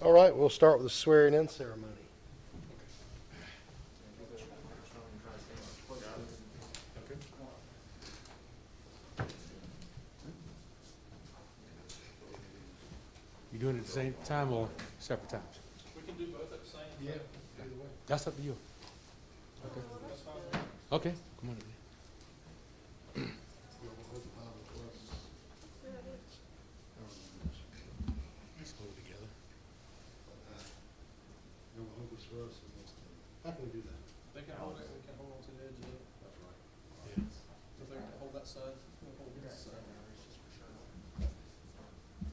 All right, we'll start with the swearing-in ceremony. You doing it at the same time or separate times? We can do both at the same time. Yeah, either way. That's up to you. That's fine. Okay, come on in. Let's hold it together. How can we do that? They can hold it, we can hold on to the edge of it. That's right. Yeah. If they can hold that side, we'll hold this side.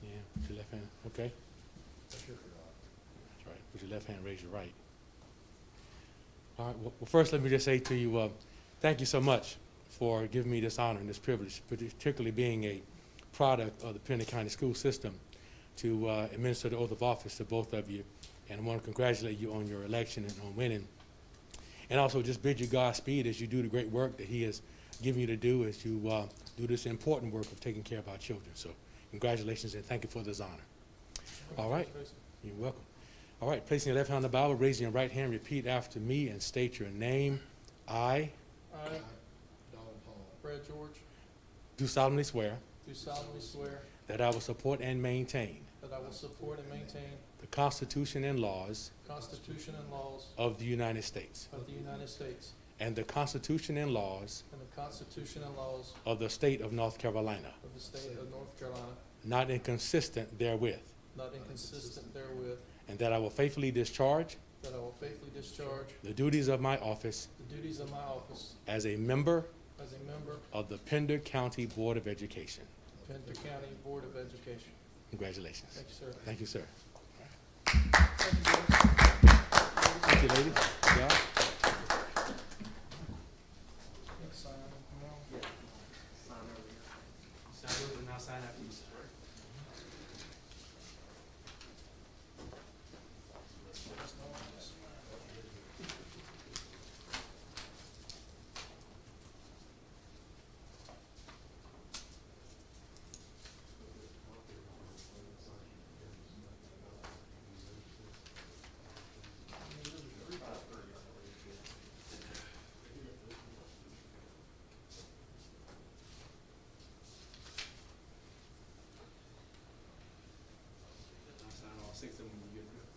Yeah, put your left hand, okay? That's your right. That's right. Put your left hand, raise your right. All right, well, first let me just say to you, thank you so much for giving me this honor and this privilege, particularly being a product of the Pender County school system, to administer the oath of office to both of you. And I want to congratulate you on your election and on winning. And also just bid you Godspeed as you do the great work that he has given you to do as you do this important work of taking care of our children. So congratulations and thank you for this honor. All right, you're welcome. All right, placing your left hand on the Bible, raising your right hand, repeat after me and state your name. I I, Brad George, do solemnly swear do solemnly swear that I will support and maintain that I will support and maintain the Constitution and laws the Constitution and laws of the United States of the United States and the Constitution and laws and the Constitution and laws of the state of North Carolina, of the state of North Carolina, not inconsistent therewith, not inconsistent therewith, and that I will faithfully discharge that I will faithfully discharge the duties of my office the duties of my office as a member as a member of the Pender County Board of Education. of Pender County Board of Education. Congratulations. Thank you, sir. Thank you, sir. Thank you, George. Thank you, ladies. Good job. Sign on them now. Sign over and I'll sign after you, sir. I'll sign all 6 of them when you get through.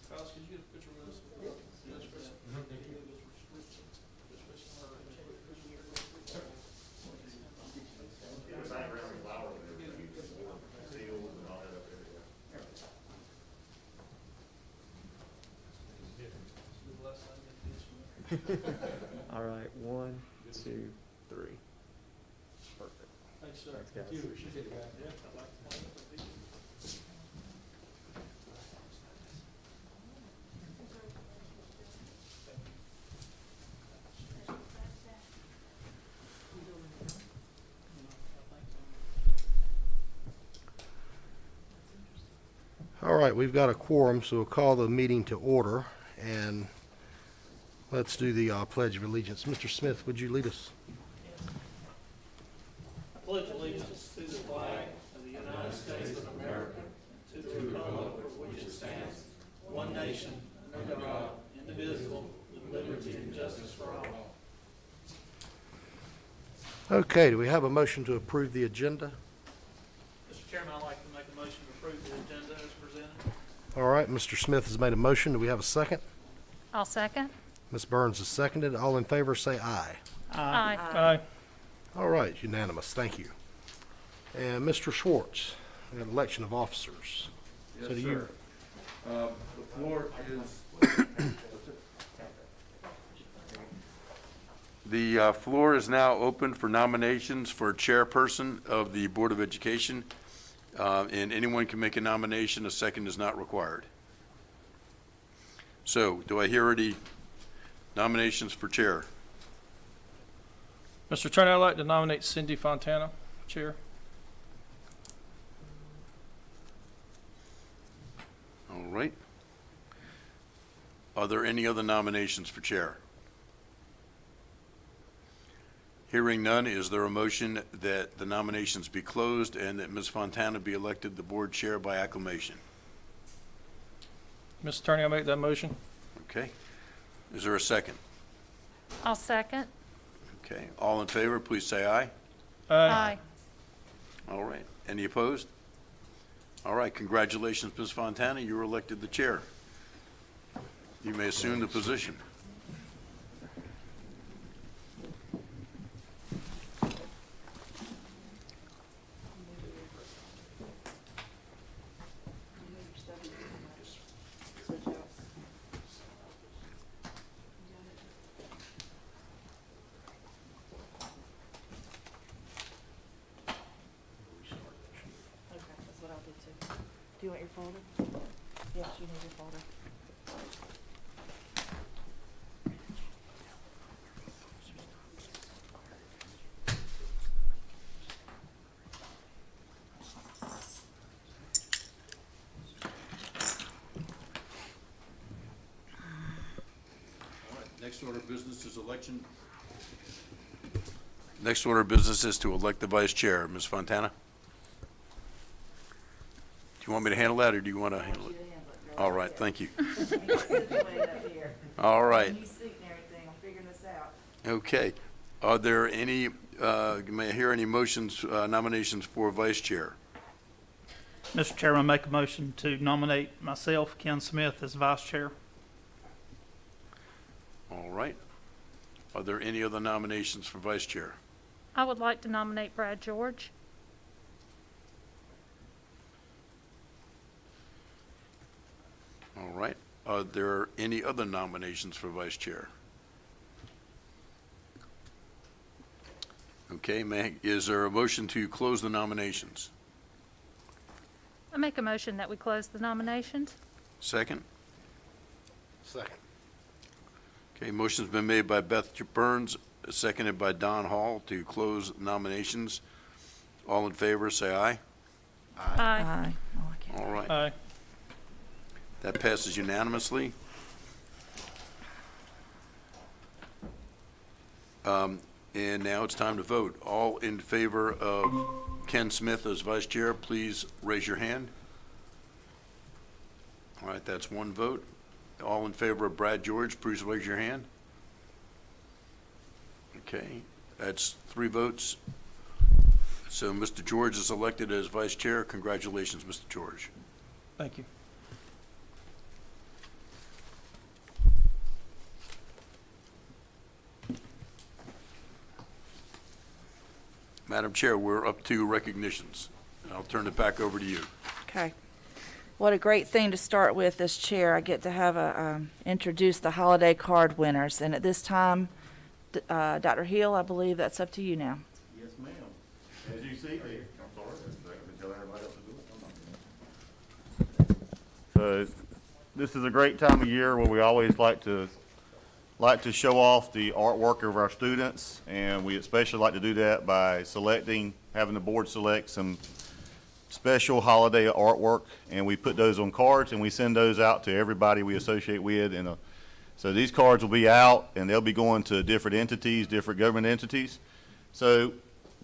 Kyle, could you get a picture with us? All right, 1, 2, 3. Perfect. Thanks, sir. Thanks, guys. Thank you. Appreciate it, man. Yeah. All right, we've got a quorum, so we'll call the meeting to order, and let's do the Pledge of Allegiance. Mr. Smith, would you lead us? I pledge allegiance to the flag of the United States of America, to the republic for which it stands, one nation, under God, indivisible, with liberty and justice for all. Okay, do we have a motion to approve the agenda? Mr. Chairman, I'd like to make a motion to approve the agenda as presented. All right, Mr. Smith has made a motion. Do we have a second? I'll second. Ms. Burns has seconded. All in favor, say aye. Aye. All right, unanimous. Thank you. And Mr. Schwartz, an election of officers. Yes, So do you- sir. The floor is, the floor is now open for nominations for chairperson of the Board of Education, and anyone can make a nomination. A second is not required. So, do I hear any Nominations for chair. Mr. Attorney, I'd like to nominate Cindy Fontana, Chair. All right. Are there any other nominations for chair? Hearing none, is there a motion that the nominations be closed and that Ms. Fontana be elected the board chair by acclamation? Mr. Attorney, I make that motion. Okay. Is there a second? I'll second. Okay. All in favor, please say aye. Aye. All right. Any opposed? All right. Congratulations, Ms. Fontana. You were elected the chair. You may assume the position. Okay, that's what I'll do too. Do you want your folder? Yes, you need your folder. Next order of business is election. Next order of business is to elect the vice chair. Ms. Fontana? Do you want me to handle that, or do you want to handle it? All right, thank you. All right. New suit and everything, I'm figuring this out. Okay. Are there any, may I hear any motions, nominations for vice chair? Mr. Chairman, I make a motion to nominate myself, Ken Smith, as vice chair. All right. Are there any other nominations for vice chair? I would like to nominate Brad George. All right. Are there any other nominations for vice chair? Okay, is there a motion to close the nominations? I make a motion that we close the nominations. Second? Second. Okay, motion's been made by Beth Burns, seconded by Don Hall to close nominations. All in favor, say aye. Aye. Oh, I can't. All right. Aye. That passes unanimously. And now it's time to vote. All in favor of Ken Smith as vice chair, please raise your hand. All right, that's one vote. All in favor of Brad George, please raise your hand. Okay, that's 3 votes. So Mr. George is elected as vice chair. Congratulations, Mr. George. Thank you. Madam Chair, we're up to recognitions. I'll turn it back over to you. Okay. What a great thing to start with as chair. I get to have introduce the holiday card winners. And at this time, Dr. Hill, I believe that's up to you now. Yes, ma'am. As you see here, I'm sorry, tell everybody else to do it. So, this is a great time of year where we always like to show off the artwork of our students, and we especially like to do that by having the board select some special holiday artwork, and we put those on cards and we send those out to everybody we associate with. So these cards will be out and they'll be going to different entities, different government entities. So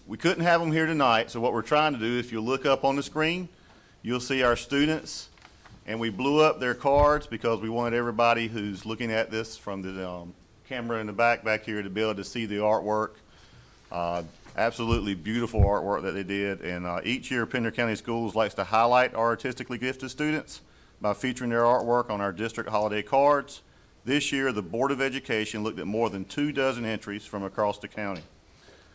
we couldn't have them here tonight, so what we're trying to do, if you look up on the screen, you'll see our students, and we blew up their cards because we wanted everybody who's looking at this from the camera in the back here to be able to see the artwork. Absolutely beautiful artwork that they did, and each year Pender County Schools likes to highlight our artistically gifted students by featuring their artwork on our district holiday cards. This year, the Board of Education looked at more than 24 entries from across the county,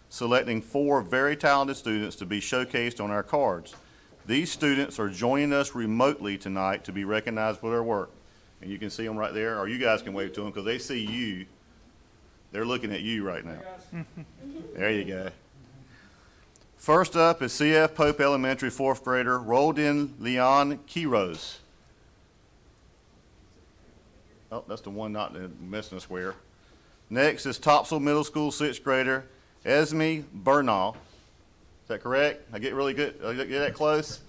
selecting 4 very talented students to be showcased on our cards. These students are joining us remotely tonight to be recognized for their work. And you can see them right there, or you guys can wave to them because they see you. They're looking at you right now. There you go. First up is C.F. Pope Elementary 4th grader Roldin Leon Quiroz. Oh, that's the one not missing a square. Next is Topsail Middle School sixth grader Esme Bernal. Is that correct? I get really good. I get that close.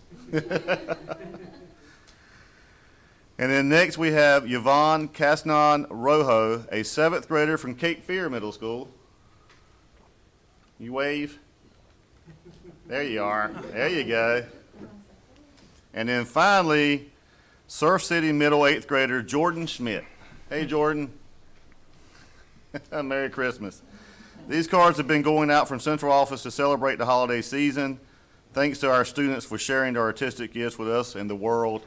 And then next we have Yvonne Casnon Rojo, a seventh grader from Cape Fear Middle School. You wave. There you are. There you go. And then finally, Surf City Middle eighth grader Jordan Schmidt. Hey, Jordan. Merry Christmas. These cards have been going out from central office to celebrate the holiday season. Thanks to our students for sharing their artistic gifts with us and the world.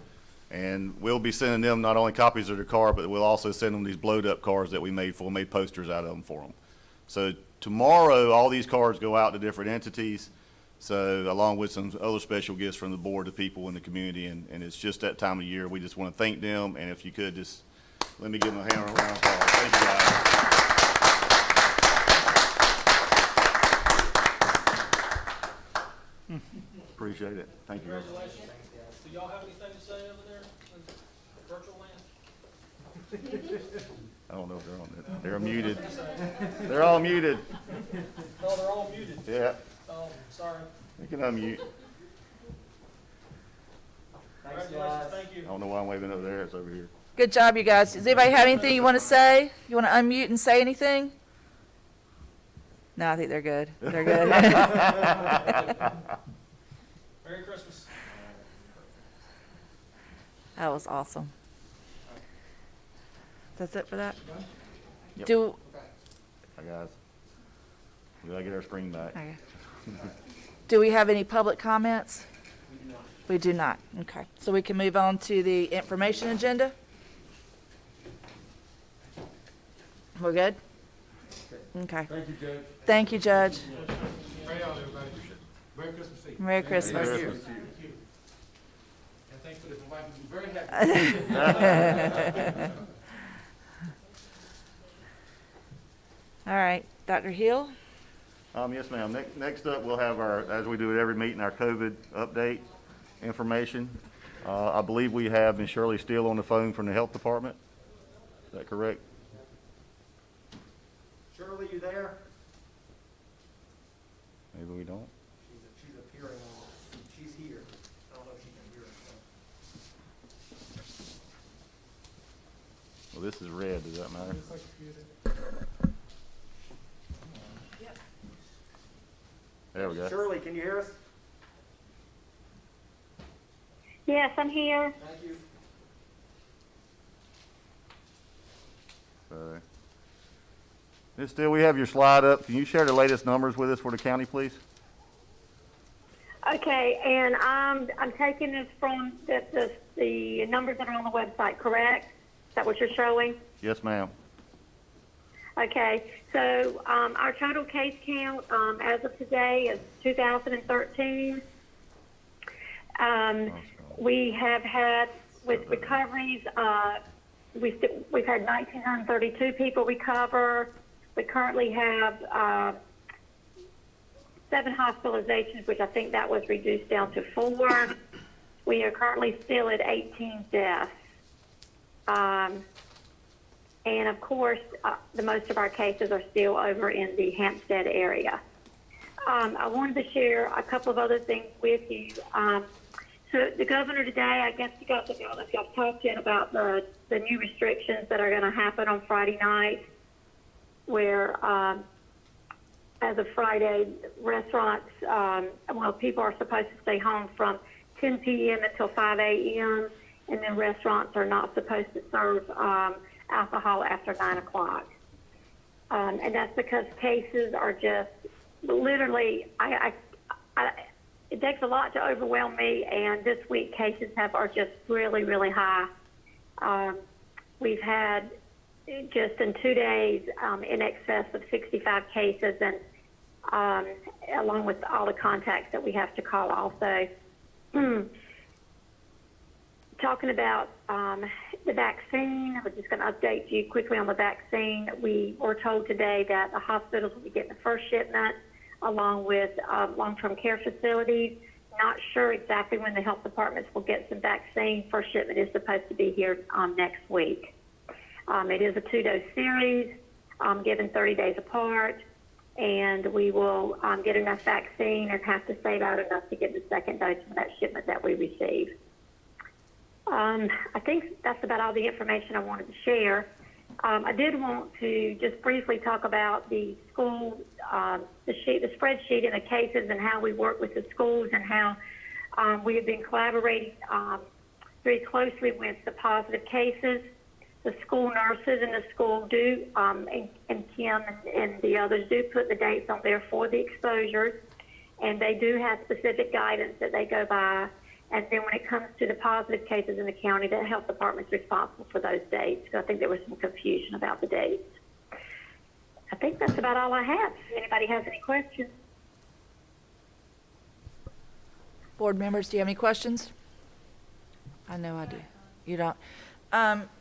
And we'll be sending them not only copies of their card, but we'll also send them these blowed up cards that we made for them, made posters out of them for them. So tomorrow, all these cards go out to different entities. So along with some other special gifts from the board to people in the community. And it's just that time of year. We just want to thank them. And if you could just let me give them a hand round of applause. Thank you, guys. Appreciate it. Thank you. Congratulations. Do y'all have anything to say over there in virtual land? I don't know if they're on there. They're muted. They're all muted. Oh, they're all muted. Yeah, Oh, sorry. you can unmute. Congratulations, thank you. I don't know why I'm waving over there. It's over here. Good job, you guys. Does anybody have anything you want to say? You want to unmute and say anything? No, I think they're good. They're good. Merry Christmas. That was awesome. That's it for that? Yep. Do, Hi, guys. We gotta get our screen back. okay. Do we have any public comments? We do not. Okay. So we can move on to the information agenda? We're good? Okay. Thank you, Judge. Thank you, Judge. Pray on everybody. Merry Christmas to you. Merry Christmas. Thank you. And thanks for this inviting me. Very happy. All right, Dr. Hill? Yes, ma'am. Next up, we'll have our, as we do at every meeting, our COVID update information. I believe we have Ms. Shirley Steele on the phone from the Health Department. Is that correct? Shirley, you there? Maybe we don't. She's appearing on, she's here. I don't know if she can hear us. Well, this is red. Does that matter? There we go. Shirley, can you hear us? Yes, I'm here. Thank you. So, Ms. Steele, we have your slide up. Can you share the latest numbers with us for the county, please? Okay, and I'm taking this from the numbers that are on the website, correct? Is that what you're showing? Yes, ma'am. Okay, so our total case count as of today is 2,013. We have had, with recoveries, we've had 1,932 people recover. We currently have 7 hospitalizations, which I think that was reduced down to 4. We are currently still at 18 deaths. And of course, the most of our cases are still over in the Hampstead area. I wanted to share a couple of other things with you. So the governor today, I guess you guys have talked to him about the new restrictions that are going to happen on Friday night, where as of Friday, restaurants, people are supposed to stay home from 10 p.m. until 5 a.m., and then restaurants are not supposed to serve alcohol after 9 o'clock. And that's because cases are just literally, it takes a lot to overwhelm me, and this week cases are just really, really high. We've had just in 2 days in excess of 65 cases, and along with all the contacts that we have to call also. Talking about the vaccine, we're just going to update you quickly on the vaccine. We were told today that the hospitals will be getting the first shipment along with long-term care facilities. Not sure exactly when the health departments will get some vaccine. First shipment is supposed to be here next week. It is a 2-dose series. given 30 days apart, and we will get enough vaccine and have to save out enough to get the second dose for that shipment that we receive. I think that's about all the information I wanted to share. I did want to just briefly talk about the school, the spreadsheet and the cases and how we work with the schools and how we have been collaborating very closely with the positive cases. The school nurses and the school do, and Kim and the others do put the dates on there for the exposures, and they do have specific guidance that they go by. And then when it comes to the positive cases in the county, the health department's responsible for those dates. So I think there was some confusion about the dates. I think that's about all I have. If anybody has any questions. Board members, do you have any questions? I know I do. You don't?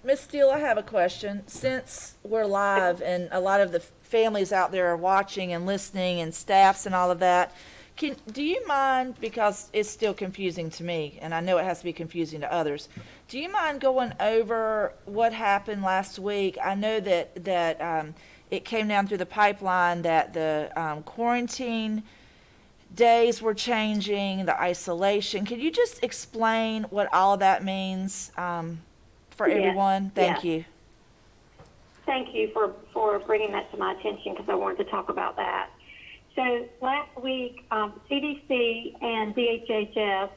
Ms. Steele, I have a question. Since we're live and a lot of the families out there are watching and listening and staffs and all of that, do you mind, because it's still confusing to me, and I know it has to be confusing to others, do you mind going over what happened last week? I know that it came down through the pipeline that the quarantine days were changing, the isolation. Could you just explain what all of that means for everyone? Thank you. Thank you for bringing that to my attention because I wanted to talk about that. So last week, CDC and DHHS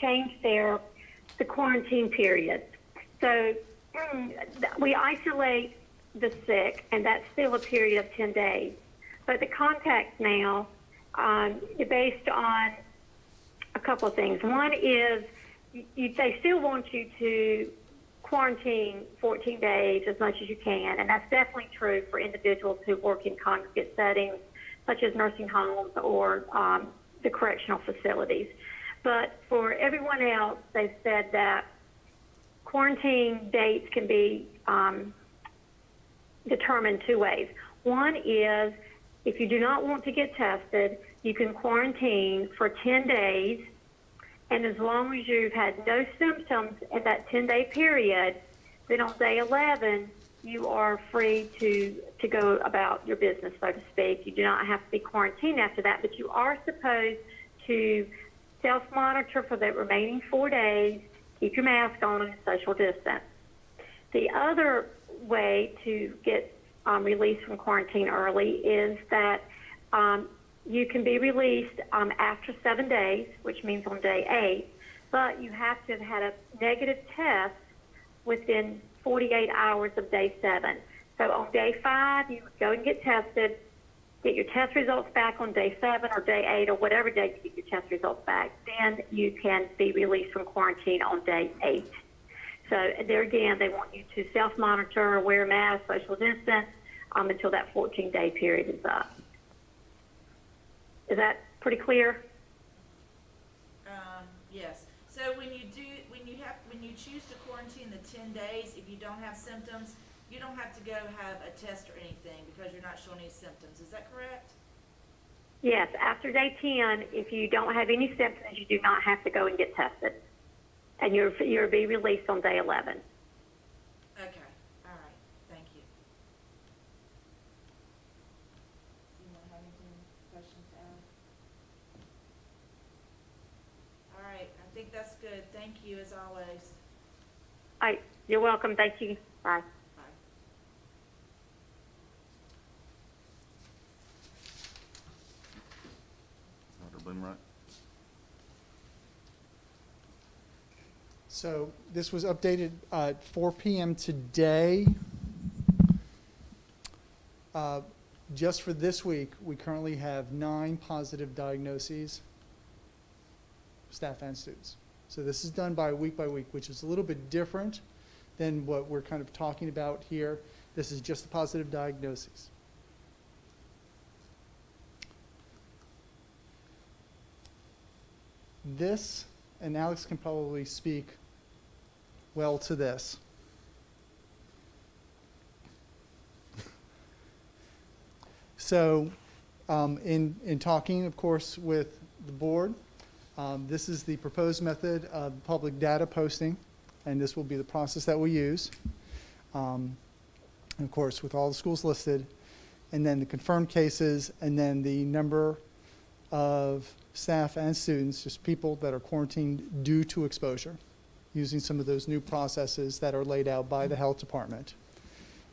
changed the quarantine period. So we isolate the sick, and that's still a period of 10 days. But the contacts now are based on a couple of things. One is they still want you to quarantine 14 days as much as you can, and that's definitely true for individuals who work in congregate settings, such as nursing homes or the correctional facilities. But for everyone else, they've said that quarantine dates can be determined two ways. One is if you do not want to get tested, you can quarantine for 10 days, and as long as you've had no symptoms in that 10-day period, then on day 11, you are free to go about your business, so to speak. You do not have to be quarantined after that, but you are supposed to self-monitor for the remaining 4 days, keep your mask on, and social distance. The other way to get released from quarantine early is that you can be released after 7 days, which means on day 8, but you have to have had a negative test within 48 hours of day 7. So on day 5, you go and get tested, get your test results back on day 7 or day 8 or whatever day you get your test results back. Then you can be released from quarantine on day 8. So there again, they want you to self-monitor, wear a mask, social distance until that 14-day period is up. Is that pretty clear? Yes. So when you choose to quarantine the 10 days, if you don't have symptoms, you don't have to go have a test or anything because you're not showing any symptoms. Is that correct? Yes. After day 10, if you don't have any symptoms, you do not have to go and get tested, and you'll be released on day 11. Okay. All right. Thank you. Do you have any questions to add? All right. I think that's good. Thank you as always. All right. You're welcome. Thank you. Bye. Bye. Dr. Bloomwright? So this was updated at 4 p.m. today. Just for this week, we currently have 9 positive diagnoses, staff and students. So this is done by week, which is a little bit different than what we're kind of talking about here. This is just the positive diagnoses. This, and Alex can probably speak well to this. So in talking, of course, with the board, this is the proposed method of public data posting, and this will be the process that we use. And of course, with all the schools listed, and then the confirmed cases, and then the number of staff and students, just people that are quarantined due to exposure, using some of those new processes that are laid out by the health department.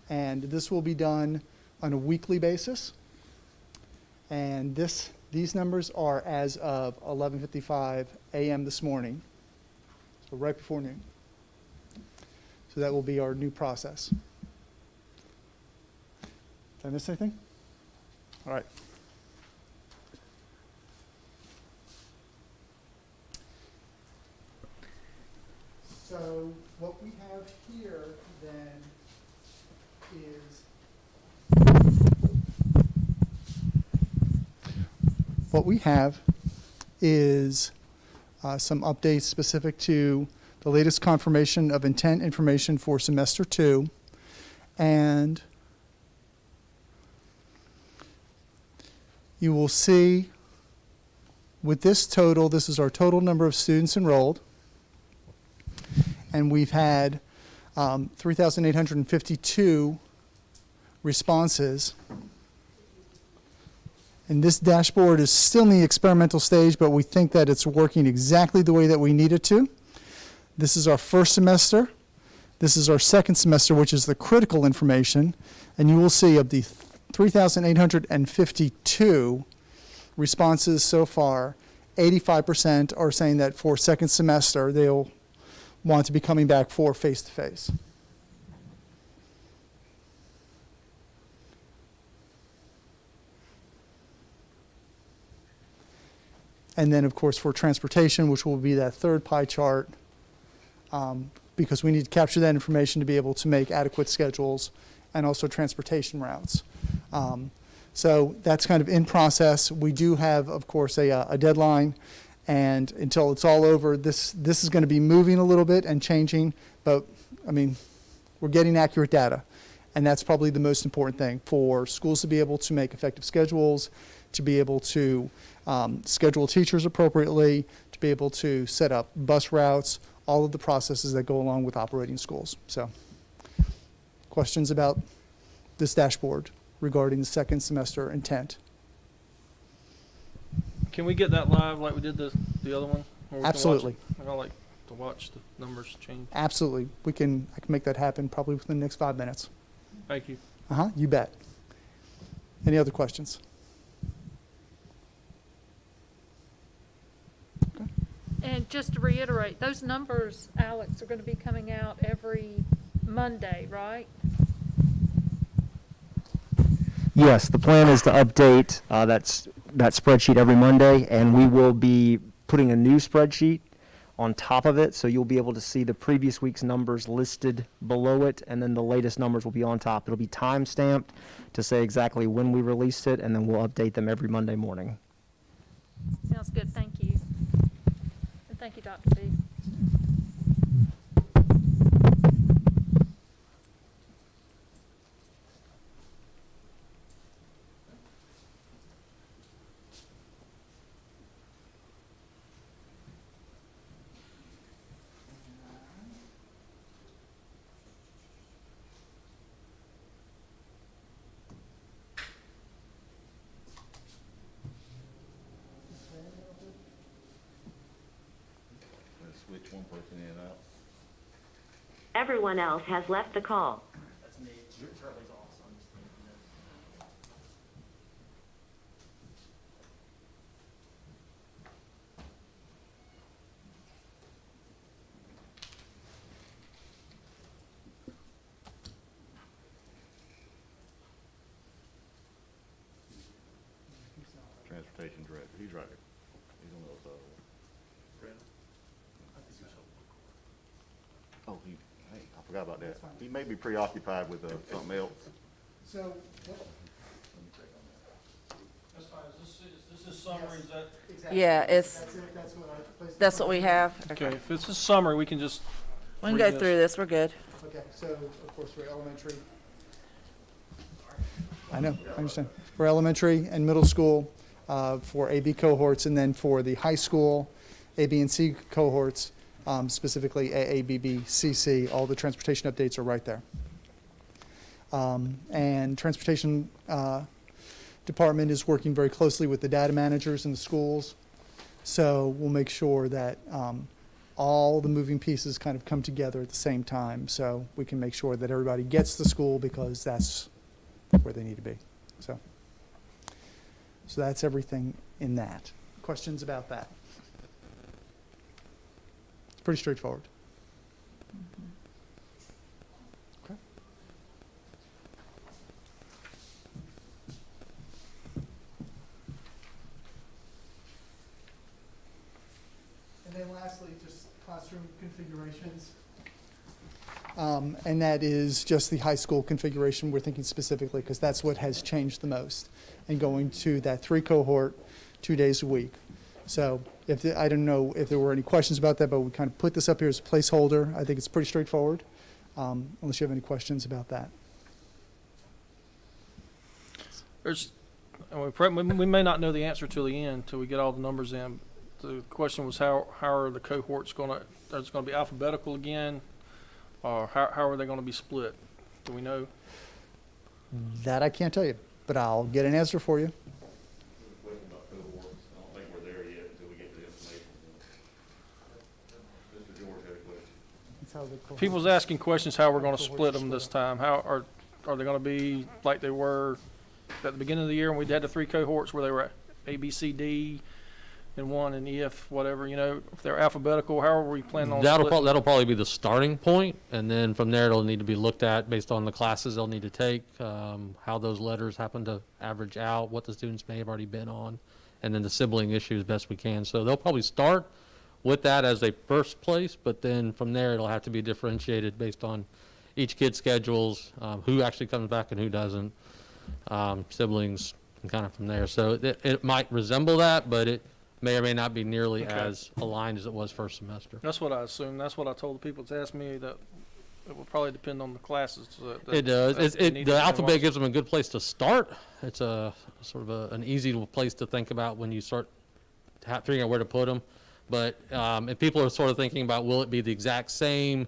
And this will be done on a weekly basis. And these numbers are as of 11:55 a.m. this morning, so right before noon. So that will be our new process. Did I miss anything? All right. So what we have here then is some updates specific to the latest confirmation of intent information for semester 2, and you will see with this total, this is our total number of students enrolled, and we've had 3,852 responses. And this dashboard is still in the experimental stage, but we think that it's working exactly the way that we need it to. This is our first semester. This is our second semester, which is the critical information. And you will see of the 3,852 responses so far, 85% are saying that for second semester, they'll want to be coming back for face-to-face. And then, of course, for transportation, which will be that third pie chart, because we need to capture that information to be able to make adequate schedules and also transportation routes. So that's kind of in process. We do have, of course, a deadline, and until it's all over, this is going to be moving a little bit and changing, but, I mean, we're getting accurate data, and that's probably the most important thing for schools to be able to make effective schedules, to be able to schedule teachers appropriately, to be able to set up bus routes, all of the processes that go along with operating schools. So, questions about this dashboard regarding the second semester intent? Can we get that live like we did the other one? Or we can watch Absolutely. it? I like to watch the numbers change. Absolutely. I can make that happen probably within the next 5 minutes. Thank you. You bet. Any other questions? And just to reiterate, those numbers, Alex, are going to be coming out every Monday, right? Yes, the plan is to update that spreadsheet every Monday, and we will be putting a new spreadsheet on top of it, so you'll be able to see the previous week's numbers listed below it, and then the latest numbers will be on top. It'll be time-stamped to say exactly when we released it, and then we'll update them every Monday morning. Sounds good, thank you. And thank you, Dr. B. Switch one person in and out. Everyone else has left the call. That's me. Charlie's off, so I'm just Transportation director, he's right here. He's on the other side. Oh, hey, I forgot about that. He may be preoccupied with something else. So, That's fine. Is this a summary? Is that? Yeah, that's what we have. Okay, if it's a summary, we can just. We can go through this, we're good. okay, so, of course, for elementary. I know, I understand. For elementary and middle school, for AB cohorts, and then for the high school, A, B, and C cohorts, specifically AA, BB, CC, all the transportation updates are right there. And transportation department is working very closely with the data managers in the schools. So we'll make sure that all the moving pieces kind of come together at the same time, so we can make sure that everybody gets to school, because that's where they need to be. So that's everything in that. Questions about that? It's pretty straightforward. Okay. And then lastly, just classroom configurations. And that is just the high school configuration we're thinking specifically, because that's what has changed the most, and going to that 3 cohort, 2 days a week. So I don't know if there were any questions about that, but we kind of put this up here as a placeholder. I think it's pretty straightforward, unless you have any questions about that. We may not know the answer till the end, till we get all the numbers in. The question was how are the cohorts gonna, is it gonna be alphabetical again? Or how are they gonna be split? Do we know? That I can't tell you, but I'll get an answer for you. Question about cohorts, I don't think we're there yet until we get the information. Mr. George had a question. People's asking questions how we're gonna split them this time. How are they gonna be like they were at the beginning of the year when we had the 3 cohorts where they were A, B, C, D, and 1 and E, F, whatever, if they're alphabetical, how are we planning on splitting? That'll probably be the starting point, and then from there it'll need to be looked at based on the classes they'll need to take, how those letters happen to average out, what the students may have already been on, and then the sibling issue as best we can. So they'll probably start with that as a first place, but then from there it'll have to be differentiated based on each kid's schedules, who actually comes back and who doesn't, siblings, and kind of from there. So it might resemble that, but it may or may not be nearly as aligned as it was first semester. That's what I assumed. That's what I told the people that asked me, that it will probably depend on the classes. It does. The alphabet gives them a good place to start. It's a sort of an easy place to think about when you start figuring out where to put them. But if people are sort of thinking about, will it be the exact same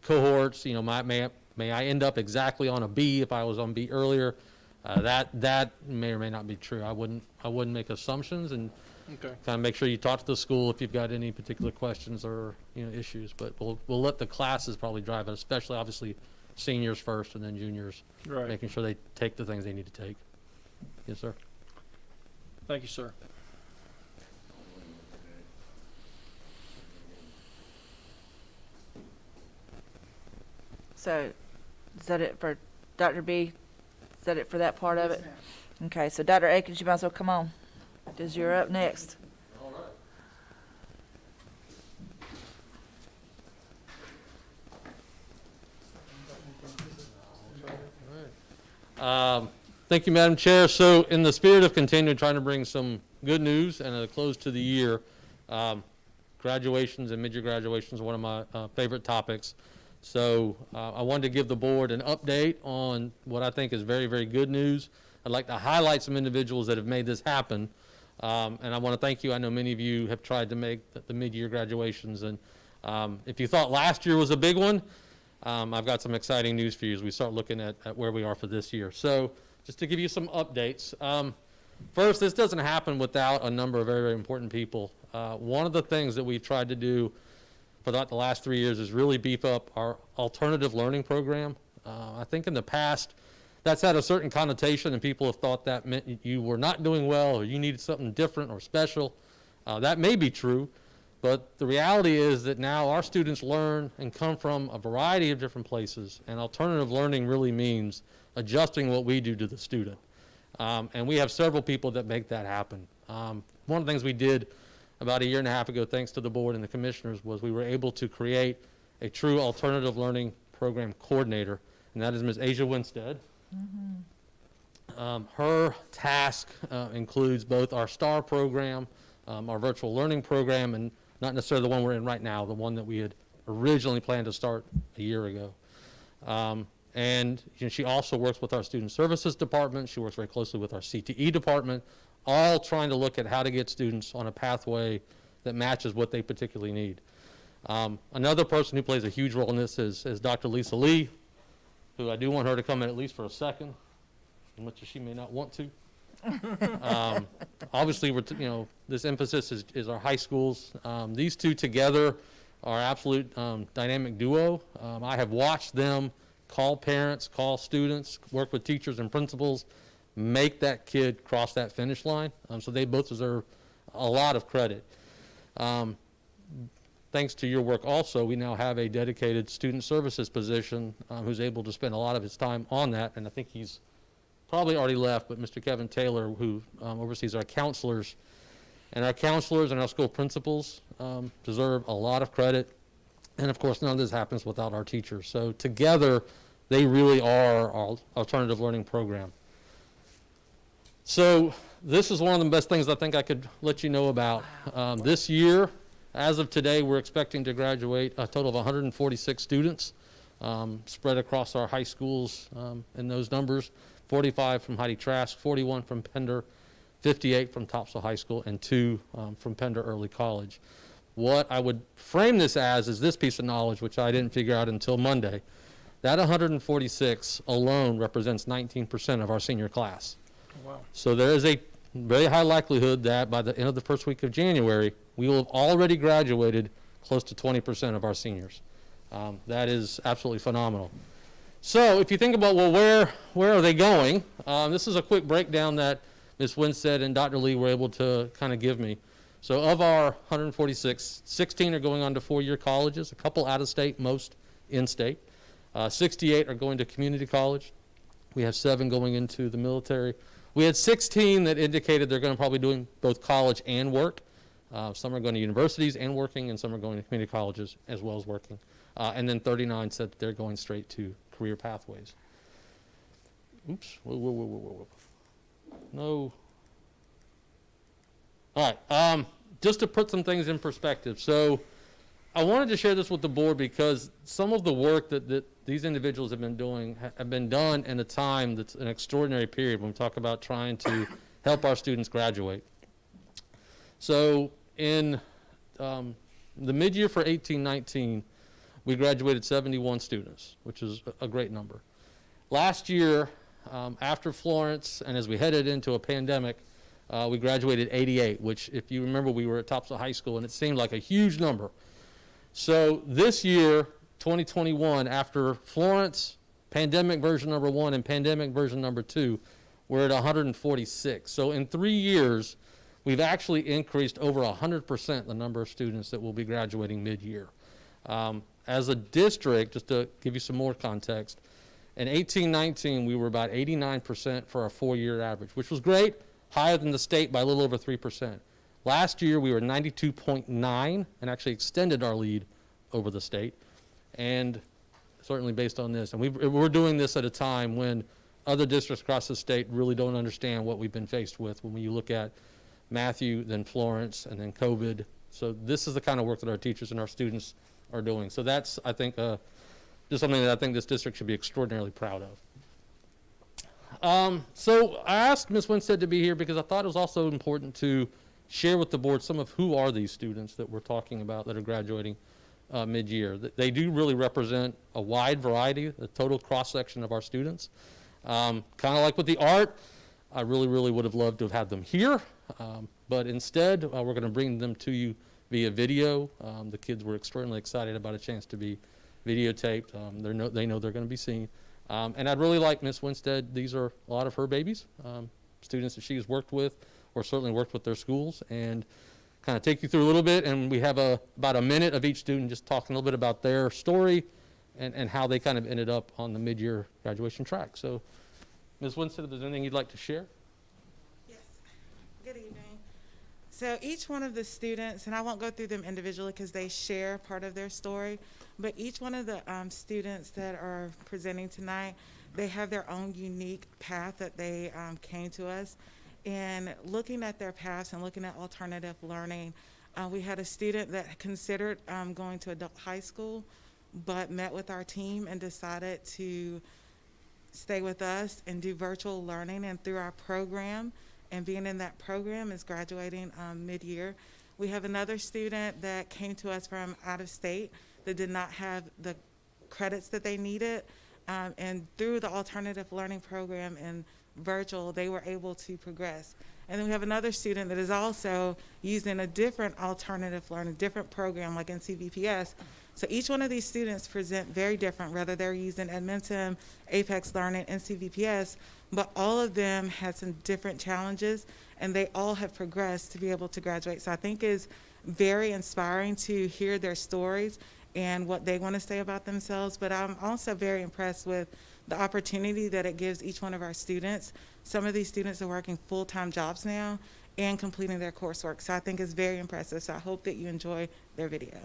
cohorts? May I end up exactly on a B if I was on B earlier? That may or may not be true. I wouldn't make assumptions, and kind of make sure you talk to the school if you've got any particular questions or issues. But we'll let the classes probably drive it, especially obviously seniors first and then juniors, making sure they take the things they need to take. Yes, sir. Thank you, sir. So, is that it for Dr. B? Is that it for that part of it? Okay, so Dr. Akins, you might as well come on, because you're up next. Thank you, Madam Chair. So in the spirit of continuing trying to bring some good news and a close to the year, graduations and mid-year graduations are one of my favorite topics. So I wanted to give the board an update on what I think is very, very good news. I'd like to highlight some individuals that have made this happen. And I want to thank you. I know many of you have tried to make the mid-year graduations. And if you thought last year was a big one, I've got some exciting news for you as we start looking at where we are for this year. So just to give you some updates. First, this doesn't happen without a number of very, very important people. One of the things that we've tried to do for the last 3 years is really beef up our alternative learning program. I think in the past, that's had a certain connotation, and people have thought that meant you were not doing well or you needed something different or special. That may be true, but the reality is that now our students learn and come from a variety of different places, and alternative learning really means adjusting what we do to the student. And we have several people that make that happen. One of the things we did about 1.5 years ago, thanks to the board and the commissioners, was we were able to create a true alternative learning program coordinator, and that is Ms. Asia Winstead. Her task includes both our STAR program, our virtual learning program, and not necessarily the one we're in right now, the one that we had originally planned to start 1 year ago. And she also works with our student services department. She works very closely with our CTE department, all trying to look at how to get students on a pathway that matches what they particularly need. Another person who plays a huge role in this is Dr. Lisa Lee. who I do want her to come in at least for a second, as much as she may not want to. Obviously, this emphasis is our high schools. These two together are absolute dynamic duo. I have watched them call parents, call students, work with teachers and principals, make that kid cross that finish line. So they both deserve a lot of credit. Thanks to your work also, we now have a dedicated student services position who's able to spend a lot of his time on that, and I think he's probably already left, but Mr. Kevin Taylor, who oversees our counselors, and our school principals deserve a lot of credit. And of course, none of this happens without our teachers. So together, they really are our alternative learning program. So this is one of the best things I think I could let you know about. This year, as of today, we're expecting to graduate a total of 146 students spread across our high schools in those numbers. 45 from Heidi Trask, 41 from Pender, 58 from Topsail High School, and 2 from Pender Early College. What I would frame this as is this piece of knowledge, which I didn't figure out until Monday. That 146 alone represents 19% of our senior class. Wow. So there is a very high likelihood that by the end of the first week of January, we will have already graduated close to 20% of our seniors. That is absolutely phenomenal. So if you think about, well, where are they going? This is a quick breakdown that Ms. Winstead and Dr. Lee were able to kind of give me. So of our 146, 16 are going on to 4-year colleges, a couple out of state, most in-state. 68 are going to community college. We have 7 going into the military. We had 16 that indicated they're going to probably doing both college and work. Some are going to universities and working, and some are going to community colleges as well as working. And then 39 said they're going straight to career pathways. Oops. Whoa. No. All right. Just to put some things in perspective. So I wanted to share this with the board because some of the work that these individuals have been doing have been done in a time that's an extraordinary period when we talk about trying to help our students graduate. So in the mid-year for 18-19, we graduated 71 students, which is a great number. Last year, after Florence and as we headed into a pandemic, we graduated 88, which if you remember, we were at Topsail High School and it seemed like a huge number. So this year, 2021, after Florence, pandemic version number 1 and pandemic version number 2, we're at 146. So in 3 years, we've actually increased over 100% the number of students that will be graduating mid-year. As a district, just to give you some more context, in 18-19, we were about 89% for our 4-year average, which was great, higher than the state by a little over 3%. Last year, we were 92.9 and actually extended our lead over the state, and certainly based on this. And we're doing this at a time when other districts across the state really don't understand what we've been faced with when you look at Matthew, then Florence, and then COVID. So this is the kind of work that our teachers and our students are doing. So that's, I think, just something that I think this district should be extraordinarily proud of. So I asked Ms. Winstead to be here because I thought it was also important to share with the board some of who are these students that we're talking about that are graduating mid-year. They do really represent a wide variety, the total cross-section of our students. Kind of like with the art, I really would have loved to have had them here, but instead we're going to bring them to you via video. The kids were extremely excited about a chance to be videotaped. They know they're going to be seen. And I'd really like Ms. Winstead, these are a lot of her babies, students that she's worked with or certainly worked with their schools, and kind of take you through a little bit. And we have about a minute of each student just talking a little bit about their story and how they kind of ended up on the mid-year graduation track. So Ms. Winstead, if there's anything you'd like to share? Yes. Good evening. So each one of the students, and I won't go through them individually because they share part of their story, but each one of the students that are presenting tonight, they have their own unique path that they came to us. And looking at their paths and looking at alternative learning, we had a student that considered going to adult high school, but met with our team and decided to stay with us and do virtual learning, and through our program, and being in that program is graduating mid-year. We have another student that came to us from out of state that did not have the credits that they needed, And through the alternative learning program and virtual, they were able to progress. And then we have another student that is also using a different alternative learning, different program like NCVPS. So each one of these students present very different, whether they're using Edmentum, Apex Learning, NCVPS, but all of them had some different challenges, and they all have progressed to be able to graduate. So I think it's very inspiring to hear their stories and what they want to say about themselves. But I'm also very impressed with the opportunity that it gives each one of our students. Some of these students are working full-time jobs now and completing their coursework. So I think it's very impressive. So I hope that you enjoy their video.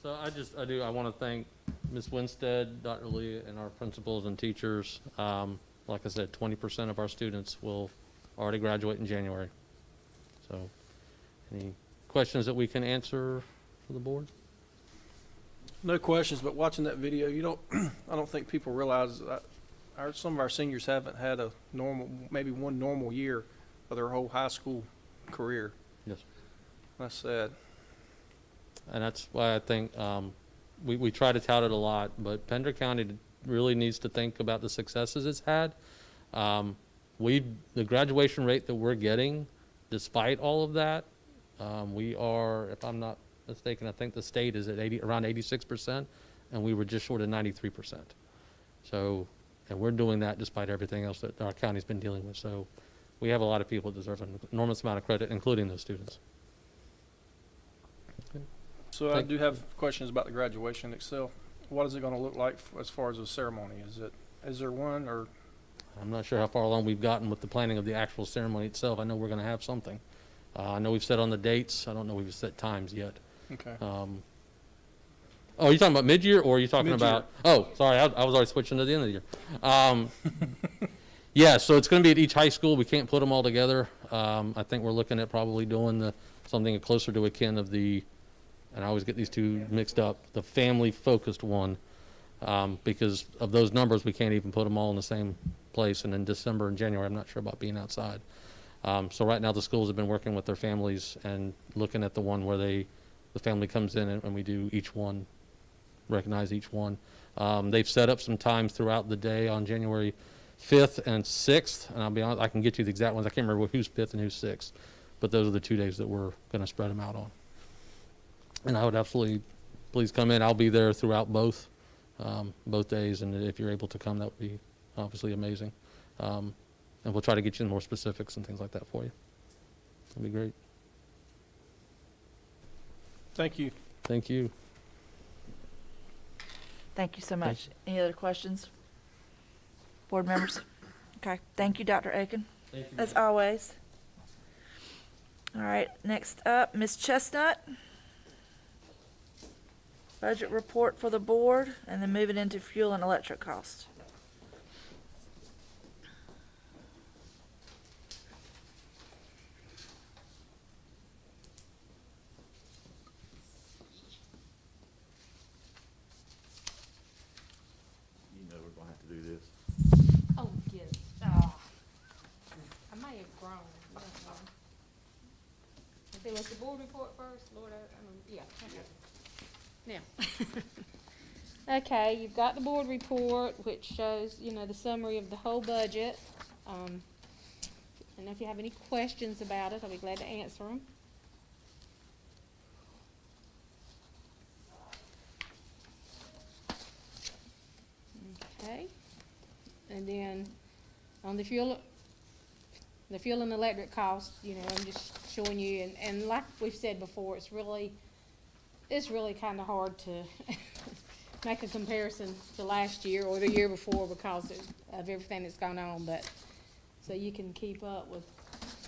So I want to thank Ms. Winstead, Dr. Lee, and our principals and teachers. Like I said, 20% of our students will already graduate in January. So, any questions that we can answer for the board? No questions, but watching that video, you don't, I don't think people realize that some of our seniors haven't had a normal, maybe one normal year of their whole high school career. Yes. That's sad. And that's why I think we try to tout it a lot, but Pender County really needs to think about the successes it's had. The graduation rate that we're getting, despite all of that, we are, if I'm not mistaken, I think the state is at around 86%, and we were just short of 93%. So, and we're doing that despite everything else that our county's been dealing with. So, we have a lot of people that deserve an enormous amount of credit, including those students. So I do have questions about the graduation itself. What is it going to look like as far as a ceremony? Is there one, or? I'm not sure how far along we've gotten with the planning of the actual ceremony itself. I know we're going to have something. I know we've set on the dates. I don't know if we've set times yet. Okay. Oh, are you talking about mid-year, or are you talking Mid-year. about? Oh, sorry, I was already switching to the end of the year. Yeah, so it's going to be at each high school. We can't put them all together. I think we're looking at probably doing something closer to akin of the, and I always get these two mixed up, the family-focused one, because of those numbers, we can't even put them all in the same place. And in December and January, I'm not sure about being outside. So right now, the schools have been working with their families and looking at the one where the family comes in and we do each one, recognize each one. They've set up some times throughout the day on January 5th and 6th, and I'll be honest, I can get you the exact ones. I can't remember who's 5th and who's 6th, but those are the 2 days that we're going to spread them out on. And I would absolutely, please come in. I'll be there throughout both days, and if you're able to come, that would be obviously amazing. And we'll try to get you more specifics and things like that for you. That'd be great. Thank you. Thank you. Thank you so much. Any other questions? Board members? Okay, thank you, Dr. Aiken, Thank you. as always. All right, next up, Ms. Chestnut. Budget report for the board, and then moving into fuel and electric costs. You know we're gonna have to do this. Oh, yes. Oh. I may have grown. Okay, let's the board report first, Lord, yeah. Okay. Now. Okay, you've got the board report, which shows, the summary of the whole budget. And if you have any questions about it, I'll be glad to answer them. Okay, and then on the fuel and electric costs, I'm just showing you, and like we've said before, it's really kind of hard to make a comparison to last year or the year before because of everything that's gone on, but so you can keep up with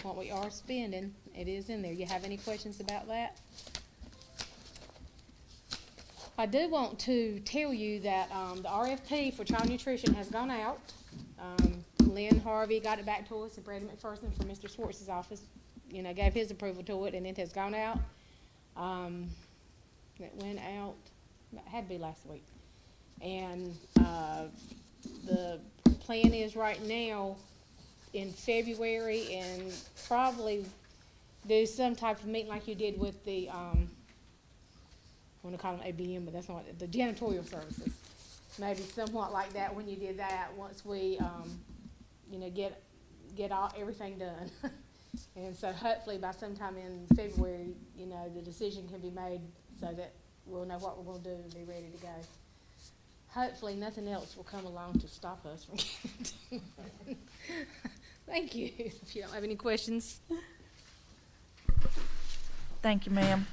what we are spending. It is in there. You have any questions about that? I do want to tell you that the RFP for child nutrition has gone out. Lynn Harvey got it back to us, and Brandon McPherson from Mr. Schwartz's office, gave his approval to it, and it has gone out. It went out, it had to be last week. And the plan is right now in February, and probably do some type of meeting like you did with the, I want to call them ABM, but that's not, the janitorial services. Maybe somewhat like that when you did that, once we, get everything done. And so hopefully by sometime in February, the decision can be made so that we'll know what we're going to do and be ready to go. Hopefully nothing else will come along to stop us from getting it. Thank you. If you don't have any questions. Thank you, ma'am.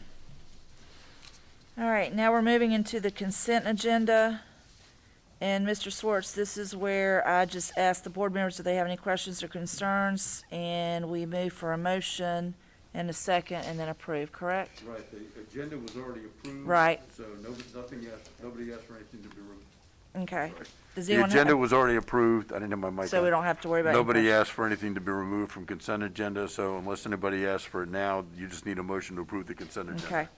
All right, now we're moving into the consent agenda. And Mr. Swartz, this is where I just ask the board members if they have any questions or concerns, and we move for a motion and a second, and then approve, correct? Right, the agenda was already approved. Right. So nobody asked for anything to be removed. Okay. Does The anyone agenda have, was already approved. I didn't have my mic on. so we don't have to worry about Nobody anything? asked for anything to be removed from consent agenda, so unless anybody asks for it now, you just need a motion to approve the consent agenda. Okay.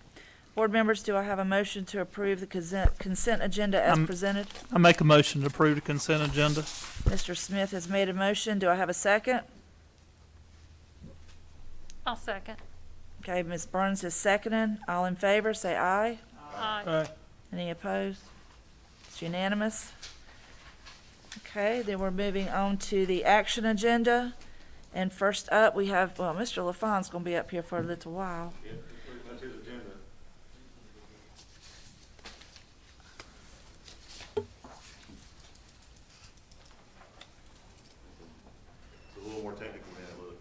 Board members, do I have a motion to approve the consent agenda as presented? I make a motion to approve the consent agenda. Mr. Smith has made a motion. Do I have a second? I'll second. Okay, Ms. Burns is seconding. All in favor, say aye. Aye. Any opposed? It's unanimous. Okay, then we're moving on to the action agenda. And first up, we have, well, Mr. LaFawn's gonna be up here for a little while. That's his agenda. It's a little more technical than it looks.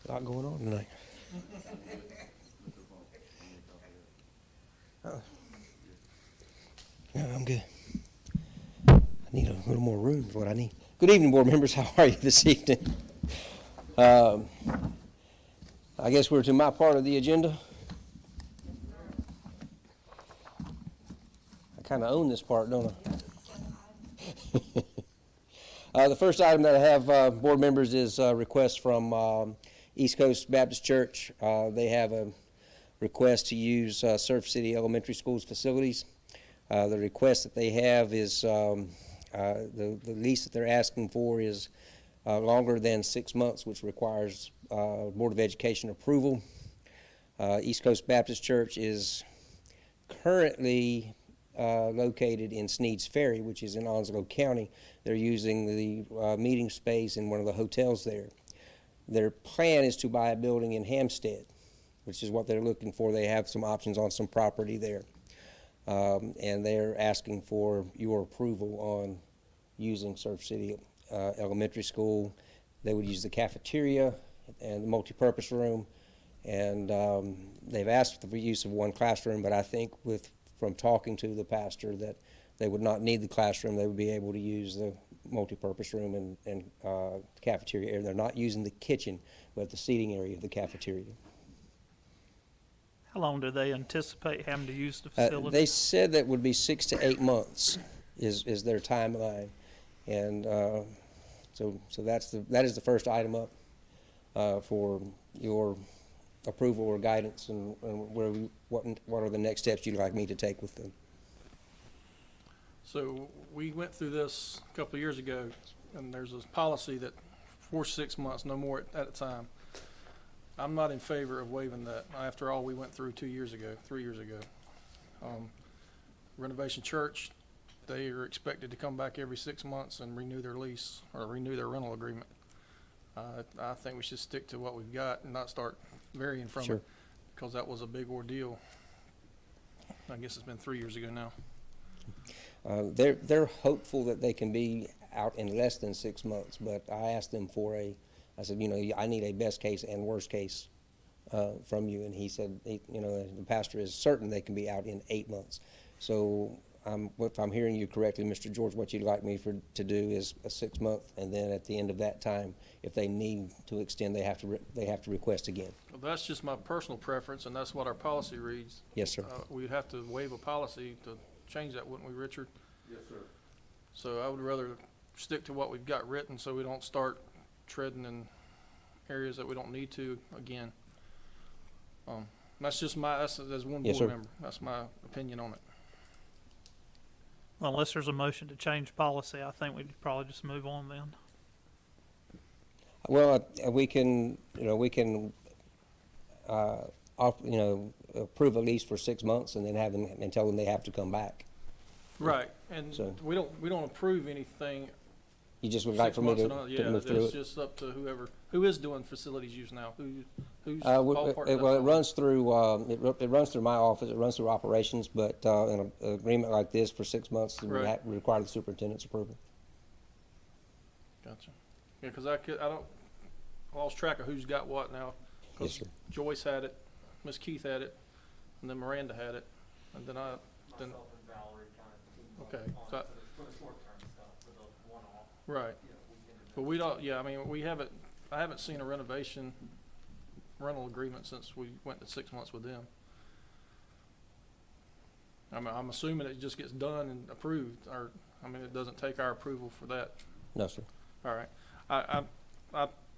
A lot going on tonight. Yeah, I'm good. I need a little more room is what I need. Good evening, board members. How are you this evening? I guess we're to my part of the agenda. I kind of own this part, don't I? The first item that I have, board members, is a request from East Coast Baptist Church. They have a request to use Surf City Elementary School's facilities. The request that they have is, the lease that they're asking for is longer than 6 months, which requires Board of Education approval. East Coast Baptist Church is currently located in Sneed's Ferry, which is in Onslow County. They're using the meeting space in one of the hotels there. Their plan is to buy a building in Hampstead, which is what they're looking for. They have some options on some property there. And they're asking for your approval on using Surf City Elementary School. They would use the cafeteria and the multipurpose room. And they've asked for the use of one classroom, but I think from talking to the pastor that they would not need the classroom. They would be able to use the multipurpose room and cafeteria area. They're not using the kitchen, but the seating area of the cafeteria. How long do they anticipate having to use the facility? They said that would be 6 to 8 months is their timeline. And so that is the first item up for your approval or guidance, and what are the next steps you'd like me to take with them? So we went through this a couple of years ago, and there's a policy that for 6 months, no more at a time. I'm not in favor of waiving that. After all, we went through 3 years ago. Renovation Church, they are expected to come back every 6 months and renew their lease or renew their rental agreement. I think we should stick to what we've got and not start varying from Sure. it, because that was a big ordeal. I guess it's been 3 years ago now. They're hopeful that they can be out in less than 6 months, but I asked them I said, I need a best case and worst case from you, and he said, the pastor is certain they can be out in 8 months. So if I'm hearing you correctly, Mr. George, what you'd like me to do is a 6 month, and then at the end of that time, if they need to extend, they have to request again. Well, that's just my personal preference, and that's what our policy reads. Yes, sir. We'd have to waive a policy to change that, wouldn't we, Richard? Yes, sir. So I would rather stick to what we've got written, so we don't start treading in areas that we don't need to again. That's just as one Yes, board sir. member, that's my opinion on it. Well, unless there's a motion to change policy, I think we'd probably just move on then. Well, we can, approve a lease for 6 months and then have them, and tell them they have to come back. Right, and So- we don't approve anything You just would like 6 for me months to and on. to Yeah, move through it's it? just up to who is doing facilities use now, who's Well, ballpark it that fall? runs through, it runs through my office, it runs through operations, but in an agreement like this for 6 months, we Right. require the superintendent's approval. Gotcha. Yeah, because I lost track of who's got what now. Yes, Because sir. Joyce had it, Miss Keith had it, and then Miranda had it, and then okay. So right. But we don't, yeah, I mean, I haven't seen a rental agreement since we went to 6 months with them. I'm assuming it just gets done and approved, or, I mean, it doesn't take our approval for that. No, sir. All right. I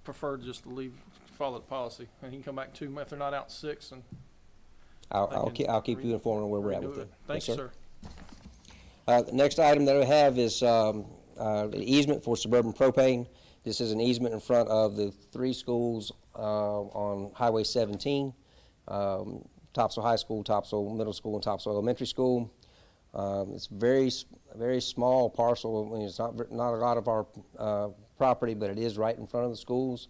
prefer just to follow the policy, and he can come back to, if they're not out 6, and I'll keep you informed on where we're at with redo it. Thanks, Yes, sir. The next item that we have is the easement for Suburban Propane. This is an easement in front of the 3 schools on Highway 17, Topsail High School, Topsail Middle School, and Topsail Elementary School. It's very small parcel. I mean, it's not a lot of our property, but it is right in front of the schools.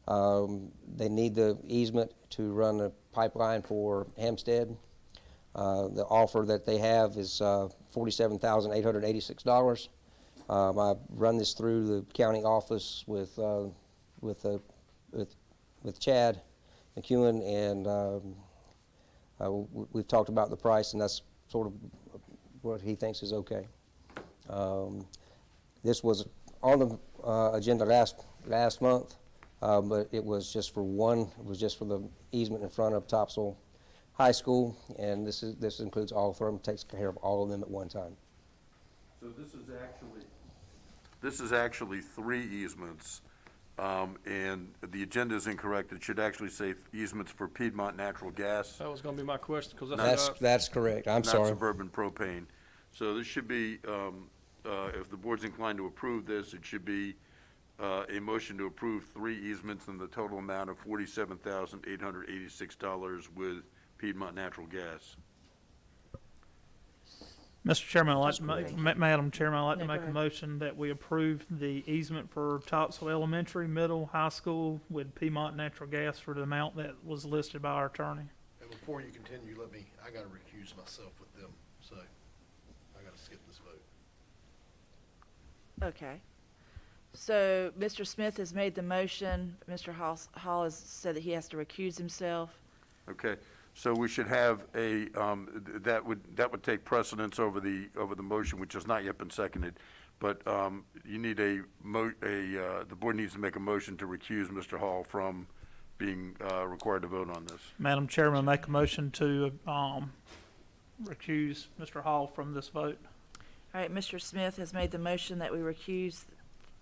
They need the easement to run a pipeline for Hempstead. The offer that they have is $47,886. I've run this through the county office with Chad McEwen, and we've talked about the price, and that's sort of what he thinks is okay. This was on the agenda last month, but it was just for the easement in front of Topsail High School, and this includes all of them, takes care of all of them at one time. So this is actually 3 easements, and the agenda is incorrect. It should actually say easements for Piedmont Natural Gas, That was gonna be my question, because That's correct. I'm not sorry. Suburban Propane. So this should be, if the board's inclined to approve this, it should be a motion to approve 3 easements in the total amount of $47,886 with Piedmont Natural Gas. Mr. Chairman, I'd like to That's Madam Chairman, I'd like to No, go make a ahead. motion that we approve the easement for Topsail Elementary, Middle, High School with Piedmont Natural Gas for the amount that was listed by our attorney. And before you continue, I gotta recuse myself with them, so I gotta skip this vote. Okay. So Mr. Smith has made the motion. Mr. Hall has said that he has to recuse himself. Okay, so we should have a, that would take precedence over the motion, which has not yet been seconded. But you need the board needs to make a motion to recuse Mr. Hall from being required to vote on this. Madam Chairman, I make a motion to recuse Mr. Hall from this vote. All right, Mr. Smith has made the motion that we recuse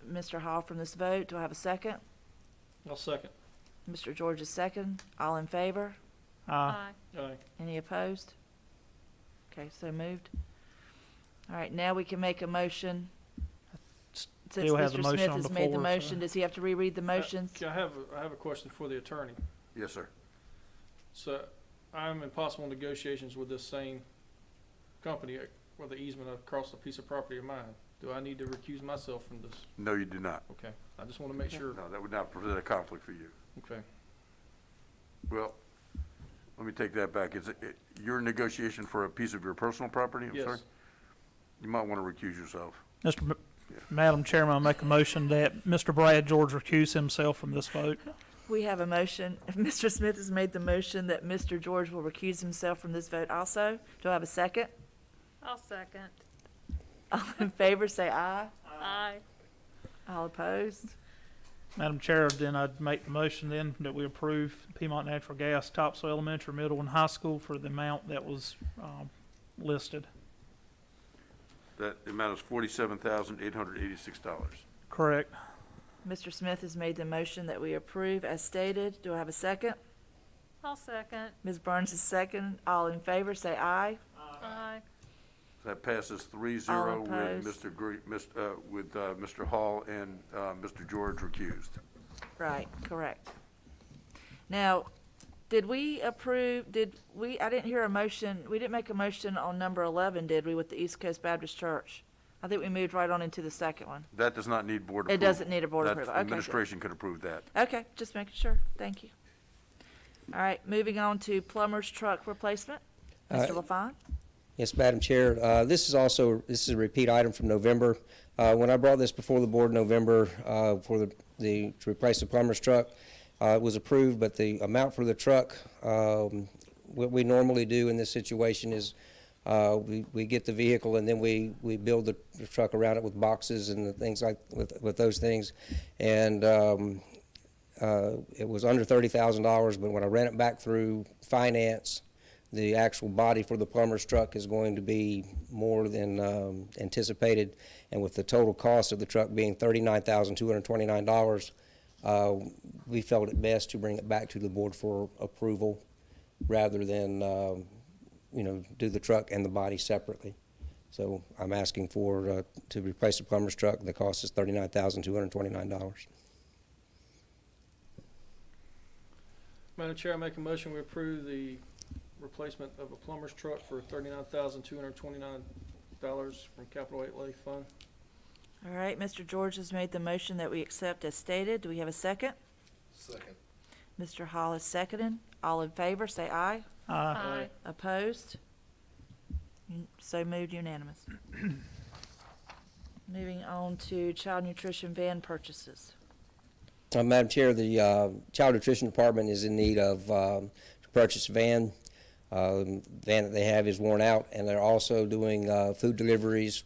Mr. Hall from this vote. Do I have a second? I'll second. Mr. George is second. All in favor? Aye. Aye. Any opposed? Okay, so moved. All right, now we can make a motion. Since Still have the Mr. motion Smith on has the made the floor, motion, so- does he have to reread the motions? I have a question for the attorney. Yes, sir. So I'm in possible negotiations with this same company for the easement across a piece of property of mine. Do I need to recuse myself from this? No, you do not. Okay, I just want to make sure. No, that would not present a conflict for you. Okay. Well, let me take that back. Is it your negotiation for a piece of your personal property? I'm sorry? Yes. You might want to recuse yourself. Madam Chairman, I make a motion that Mr. Brad George recuse himself from this vote. We have a motion. If Mr. Smith has made the motion that Mr. George will recuse himself from this vote also. Do I have a second? I'll second. All in favor, say aye. Aye. All opposed? Madam Chair, then I'd make the motion then that we approve Piedmont Natural Gas, Topsail Elementary, Middle, and High School for the amount that was listed. That amount is $47,886. Correct. Mr. Smith has made the motion that we approve as stated. Do I have a second? I'll second. Ms. Burns is second. All in favor, say aye. Aye. That passes 3-0 All with opposed. Mr. Hall and Mr. George recused. Right, correct. Now, did we approve, I didn't hear a motion, we didn't make a motion on number 11, did we, with the East Coast Baptist Church? I think we moved right on into the second one. That does not need board It approval. doesn't need a board That approval. Okay, good. Administration could approve that. Okay, just making sure. Thank you. All right, moving on to plumber's truck replacement. Mr. LaFawn? Yes, Madam Chair. This is a repeat item from November. When I brought this before the board in November to replace the plumber's truck, it was approved, but the amount for the truck, what we normally do in this situation is we get the vehicle and then we build the truck around it with boxes and the things like with those things. And it was under $30,000, but when I ran it back through finance, the actual body for the plumber's truck is going to be more than anticipated. And with the total cost of the truck being $39,229, we felt it best to bring it back to the board for approval rather than, do the truck and the body separately. So I'm asking to replace the plumber's truck. The cost is $39,229. Madam Chair, I make a motion we approve the replacement of a plumber's truck for $39,229 from Capital Outlay Fund. All right, Mr. George has made the motion that we accept as stated. Do we have a second? Second. Mr. Hall is seconded. All in favor, say aye. Aye. Opposed? So moved, unanimous. Moving on to child nutrition van purchases. Madam Chair, the Child Nutrition Department is in need of to purchase a van. The van that they have is worn out, and they're also doing food deliveries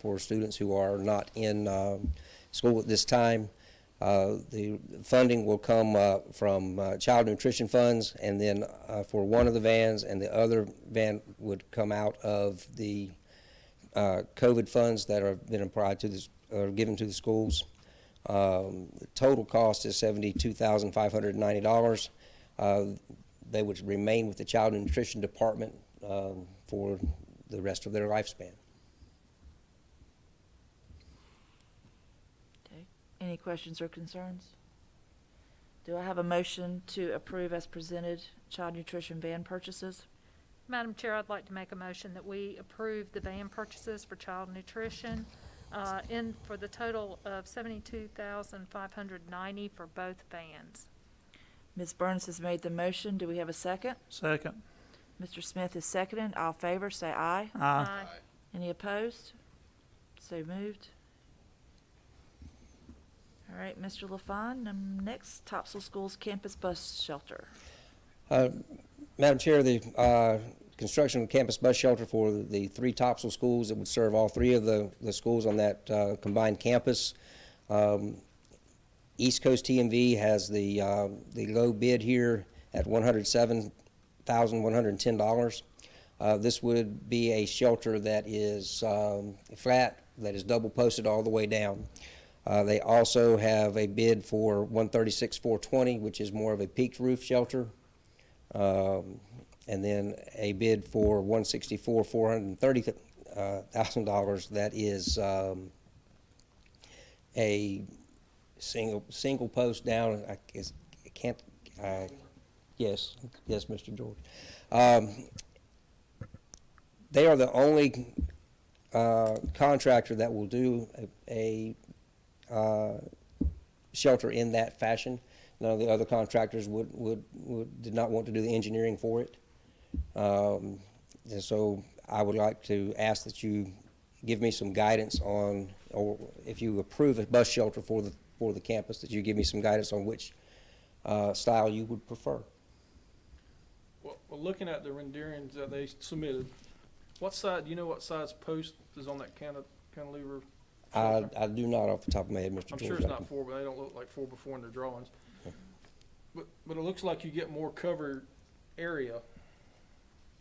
for students who are not in school at this time. The funding will come from child nutrition funds, and then for one of the vans, and the other van would come out of the COVID funds that are been applied to this, or given to the schools. The total cost is $72,590. They would remain with the Child Nutrition Department for the rest of their lifespan. Okay. Any questions or concerns? Do I have a motion to approve as presented child nutrition van purchases? Madam Chair, I'd like to make a motion that we approve the van purchases for child nutrition for the total of $72,590 for both vans. Ms. Burns has made the motion. Do we have a second? Second. Mr. Smith is seconded. All in favor, say aye. Aye. Any opposed? So moved. All right, Mr. LaFawn, next, Topsail Schools Campus Bus Shelter. Madam Chair, the construction of campus bus shelter for the 3 Topsail schools that would serve all 3 of the schools on that combined campus. East Coast TMV has the low bid here at $107,110. This would be a shelter that is flat, that is double posted all the way down. They also have a bid for $136,420, which is more of a peaked roof shelter. And then a bid for $164,430,000. That is a single post down. Yes, Mr. George. They are the only contractor that will do a shelter in that fashion. None of the other contractors did not want to do the engineering for it. And so I would like to ask that you give me some guidance on, or if you approve a bus shelter for the campus, that you give me some guidance on which style you would prefer. Well, looking at the renderings that they submitted, do you know what size post is on that cantilever? I do not off the top of my head, Mr. George. I'm sure it's not 4, but they don't look like 4x4 in their drawings. But it looks like you get more covered area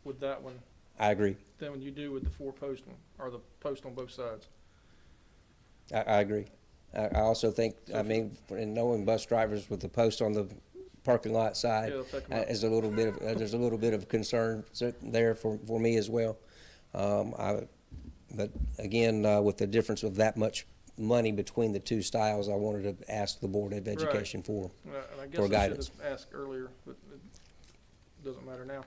with that one I agree. than when you do with the 4-post one, or the post on both sides. I agree. I also think, in knowing bus drivers with the post on the parking lot side, Yeah, they'll take 'em up. there's a little bit of concern there for me as well. But again, with the difference of that much money between the two styles, I wanted to ask the Board of Education for And I for guess I should guidance. have asked earlier, but it doesn't matter now.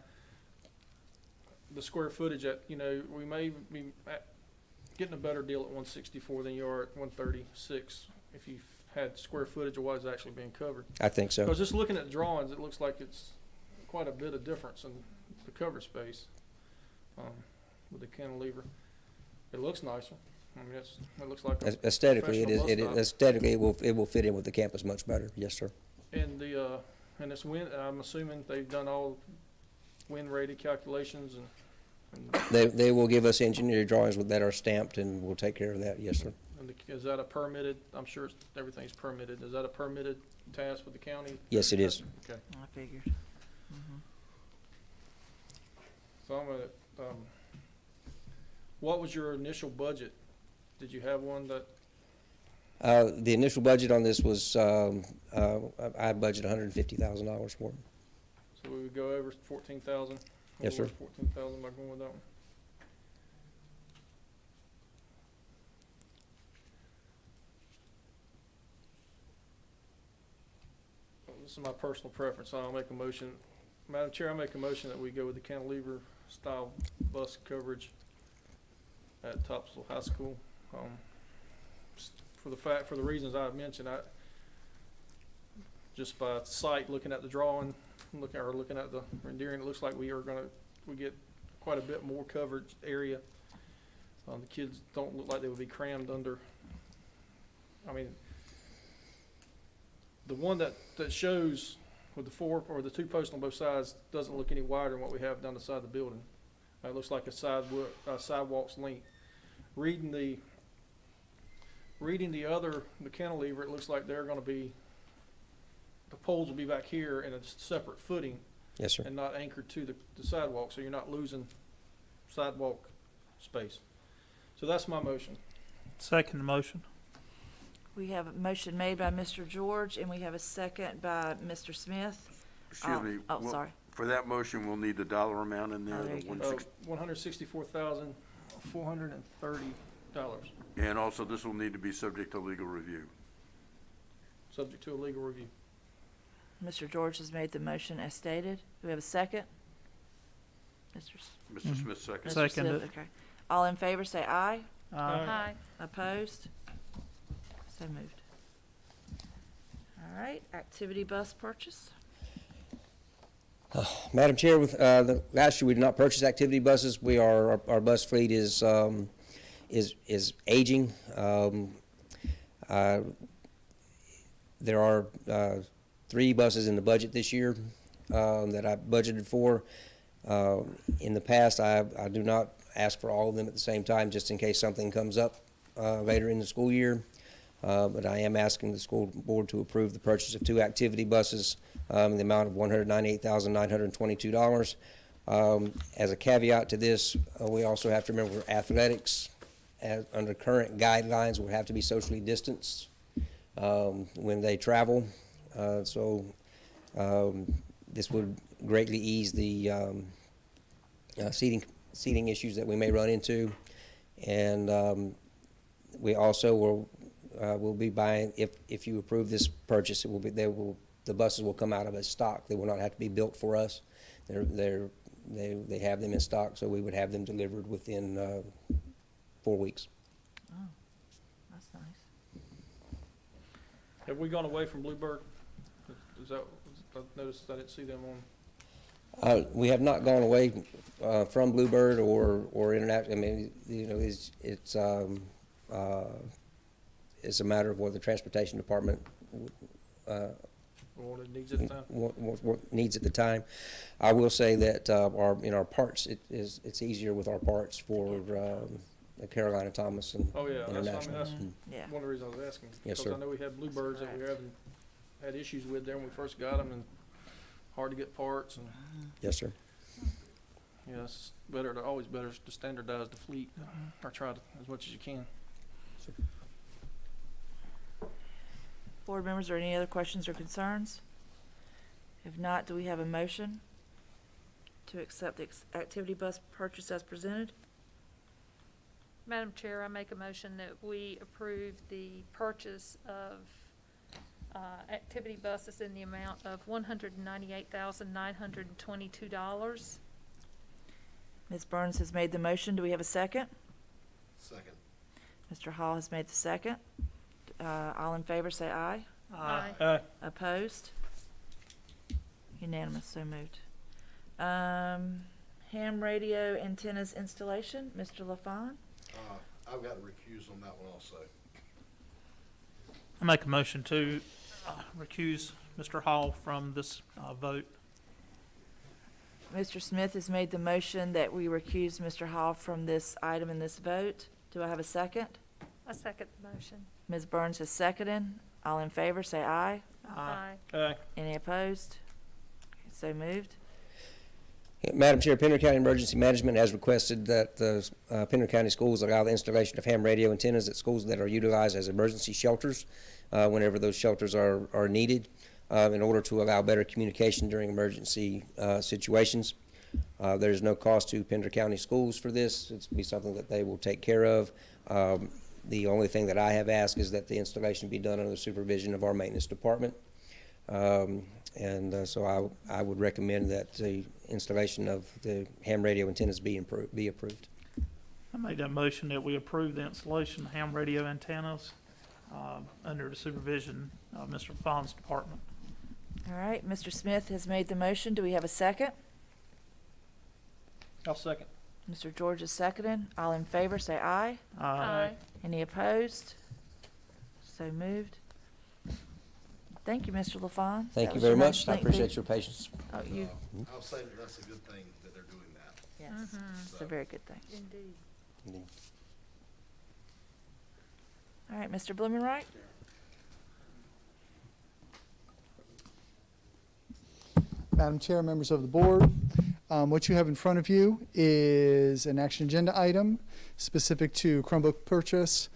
The square footage at, we may be getting a better deal at 164 than you are at 136 if you've had square footage of what is actually being covered. I think so. Because just looking at the drawings, it looks like it's quite a bit of difference in the cover space with the cantilever. It looks nicer. I mean, it looks like a Aesthetically, professional bus stop. aesthetically, it will fit in with the campus much better. Yes, sir. And and it's wind, I'm assuming they've done all wind rated calculations and They will give us engineering drawings that are stamped, and we'll take care of that. Yes, sir. and is that a permitted, I'm sure everything's permitted, is that a permitted task with the county? Yes, it is. Okay. I figured. So I'm gonna, what was your initial budget? Did you have one that, The initial budget on this was, I budgeted $150,000 for it. so we would go over 14,000? Yes, sir. 14,000 by going with that one? This is my personal preference, I'll make a motion. Madam Chair, I make a motion that we go with the cantilever style bus coverage at Topsail High School. For the reasons I mentioned, just by sight, looking at the drawing, looking at the rendering, it looks like we get quite a bit more coverage area. The kids don't look like they would be crammed under. I mean, the one that shows with the four or the two posts on both sides doesn't look any wider than what we have down the side of the building. It looks like a sidewalk's length. Reading the cantilever, it looks like they're going to be, the poles will be back here in a separate footing. Yes, sir. And not anchored to the sidewalk, so you're not losing sidewalk space. So that's my motion. Second motion. We have a motion made by Mr. George, and we have a second by Mr. Smith. Excuse me. Oh, well, sorry. For that motion, we'll need the dollar amount in there, Oh, there the you go. $164,430, and also this will need to be subject to legal review. subject to a legal review. Mr. George has made the motion as stated. Do we have a second? Mr. Smith, second. Mr. Second Smith, it. okay. All in favor, say aye. Aye. Opposed? So moved. All right, activity bus purchase. Madam Chair, with last year we did not purchase activity buses. Our bus fleet is aging. There are 3 buses in the budget this year that I budgeted for. In the past, I do not ask for all of them at the same time, just in case something comes up later in the school year. But I am asking the school board to approve the purchase of 2 activity buses in the amount of $198,922. As a caveat to this, we also have to remember athletics, under current guidelines, will have to be socially distanced when they travel. So this would greatly ease the seating issues that we may run into. And we also will be buying, if you approve this purchase, it will be, the buses will come out of a stock. They will not have to be built for us. They have them in stock, so we would have them delivered within 4 weeks. Oh, that's nice. Have we gone away from Bluebird? Is that, I noticed I didn't see them on. We have not gone away from Bluebird or International. I mean, it's a matter of what the transportation department What it needs at the time? what needs at the time. I will say that our parts, it's easier with our parts for Carolina Thomas and Oh, yeah, International. that's Yeah. one of the reasons I was asking. Yes, Because sir. I know we had Bluebirds that we haven't had issues with there when we first got them, and hard to get parts, and, Yes, sir. yeah, it's always better to standardize the fleet, or try to, as much as you can. Board members, are any other questions or concerns? If not, do we have a motion to accept the activity bus purchase as presented? Madam Chair, I make a motion that we approve the purchase of activity buses in the amount of $198,922. Ms. Burns has made the motion. Do we have a second? Second. Mr. Hall has made the second. All in favor, say aye. Aye. Aye. Opposed? Unanimous, so moved. Ham radio antennas installation, Mr. LaFawn. I've got to recuse on that one also. I make a motion to recuse Mr. Hall from this vote. Mr. Smith has made the motion that we recuse Mr. Hall from this item in this vote. Do I have a second? I second the motion. Ms. Burns has seconded. All in favor, say aye. Aye. Aye. Any opposed? So moved. Madam Chair, Pender County Emergency Management has requested that the Pender County Schools allow the installation of ham radio antennas at schools that are utilized as emergency shelters whenever those shelters are needed in order to allow better communication during emergency situations. There's no cost to Pender County Schools for this. It's be something that they will take care of. The only thing that I have asked is that the installation be done under the supervision of our maintenance department. So I would recommend that the installation of the ham radio antennas be approved. I made that motion that we approve the installation of ham radio antennas under the supervision of Mr. LaFawn's department. All right, Mr. Smith has made the motion. Do we have a second? I'll second. Mr. George is seconded. All in favor, say aye. Aye. Any opposed? So moved. Thank you, Mr. LaFawn. Thank That you was very your much. I lengthy- appreciate your patience. Oh, you, I'll say that that's a good thing that they're doing that. yes, it's a very good thing. Indeed. All right, Mr. Blumenreich? Madam Chair, members of the board, what you have in front of you is an action agenda item specific to Chromebook purchase.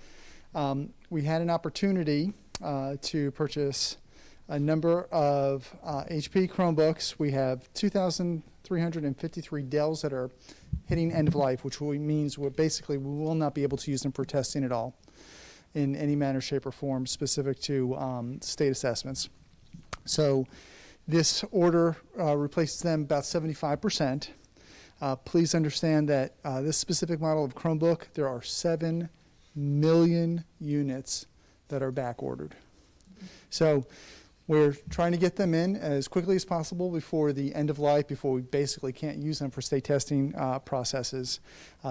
We had an opportunity to purchase a number of HP Chromebooks. We have 2,353 Dells that are hitting end of life, which means basically we will not be able to use them for testing at all in any manner, shape, or form specific to state assessments. So this order replaces them about 75%. Please understand that this specific model of Chromebook, there are 7 million units that are back ordered. So we're trying to get them in as quickly as possible before the end of life, before we basically can't use them for state testing processes.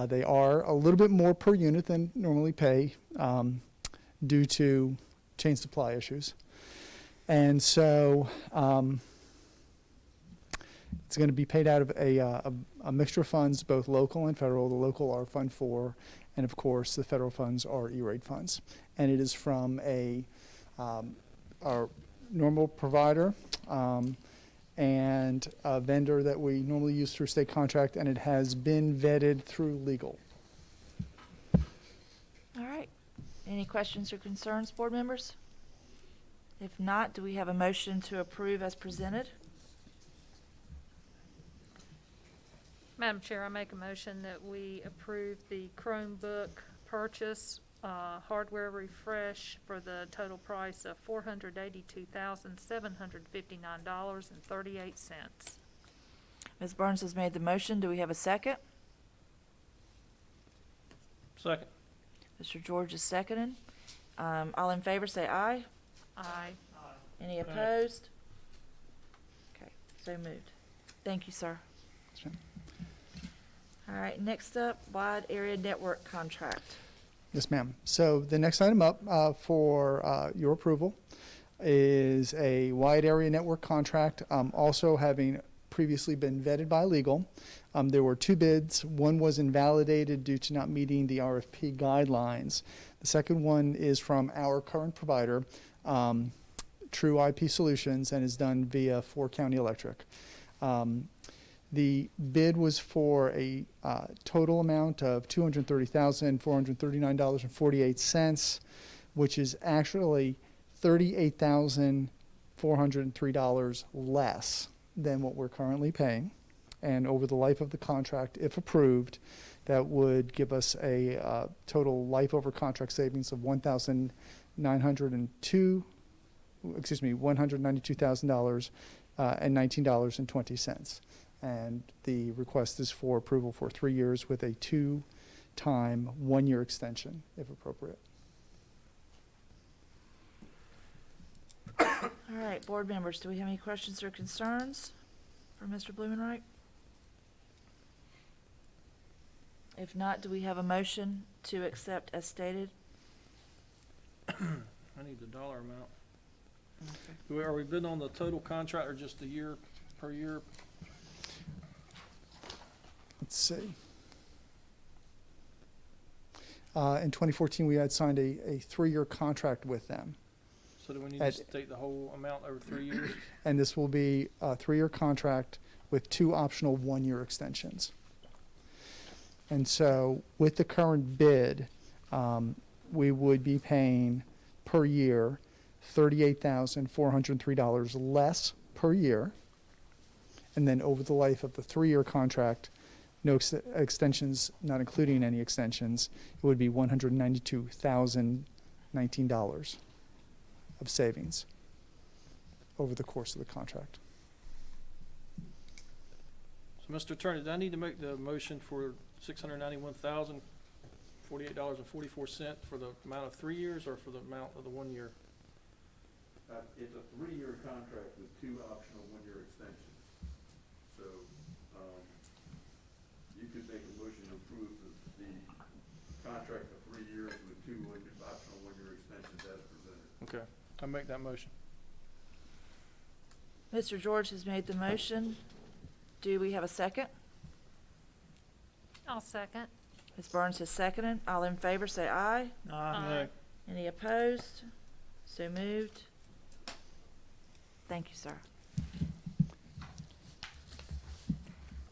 They are a little bit more per unit than normally pay due to chain supply issues. And so it's going to be paid out of a mixture of funds, both local and federal. The local are Fund 4, and of course the federal funds are E-rate funds. And it is from our normal provider and a vendor that we normally use through state contract, and it has been vetted through legal. All right. Any questions or concerns, board members? If not, do we have a motion to approve as presented? Madam Chair, I make a motion that we approve the Chromebook purchase, hardware refresh for the total price of $482,759.38. Ms. Burns has made the motion. Do we have a second? Second. Mr. George is seconded. All in favor, say aye. Aye. Any opposed? Okay, so moved. Thank you, sir. Sure. All right, next up, wide area network contract. Yes, ma'am. So the next item up for your approval is a wide area network contract, also having previously been vetted by legal. There were 2 bids. One was invalidated due to not meeting the RFP guidelines. The second one is from our current provider, True IP Solutions, and is done via 4 County Electric. The bid was for a total amount of $230,439.48, which is actually $38,403 less than what we're currently paying. And over the life of the contract, if approved, that would give us a total life over contract savings of $192,000 and $19.20. And the request is for approval for 3 years with a 2-time 1-year extension, if appropriate. All right, board members, do we have any questions or concerns for Mr. Blumenreich? If not, do we have a motion to accept as stated? I need the dollar amount. Are we bidding on the total contract or just the year, per year? Let's see. In 2014, we had signed a 3-year contract with them. So do we need to state the whole amount over 3 years? And this will be a 3-year contract with 2 optional 1-year extensions. And so with the current bid, we would be paying per year $38,403 less per year. And then over the life of the 3-year contract, no extensions, not including any extensions, it would be $192,019 of savings over the course of the contract. So, Mr. Attorney, do I need to make the motion for $691,048.44 for the amount of 3 years or for the amount of the 1 year? It's a 3-year contract with 2 optional 1-year extensions. So, you could make a motion to approve the contract for 3 years with 2 optional 1-year extensions as presented. Okay, I'll make that motion. Mr. George has made the motion. Do we have a second? I'll second. Ms. Burns has seconded. All in favor say aye. Aye. Any opposed? So moved. Thank you, sir.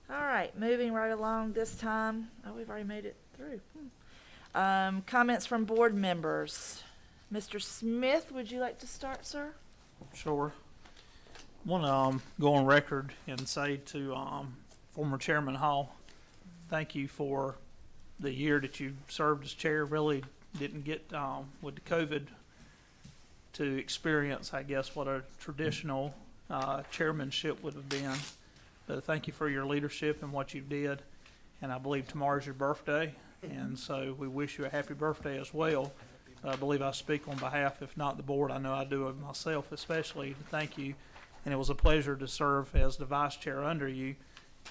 All right, moving right along this time. Oh, we've already made it through. Comments from board members. Mr. Smith, would you like to start, sir? Sure. I want to go on record and say to former Chairman Hall, thank you for the year that you served as chair. Really didn't get, with the COVID, to experience, I guess, what a traditional chairmanship would have been. But thank you for your leadership and what you did. And I believe tomorrow's your birthday, and so we wish you a happy birthday as well. I believe I speak on behalf, if not the board, I know I do of myself especially, to thank you. And it was a pleasure to serve as the vice chair under you.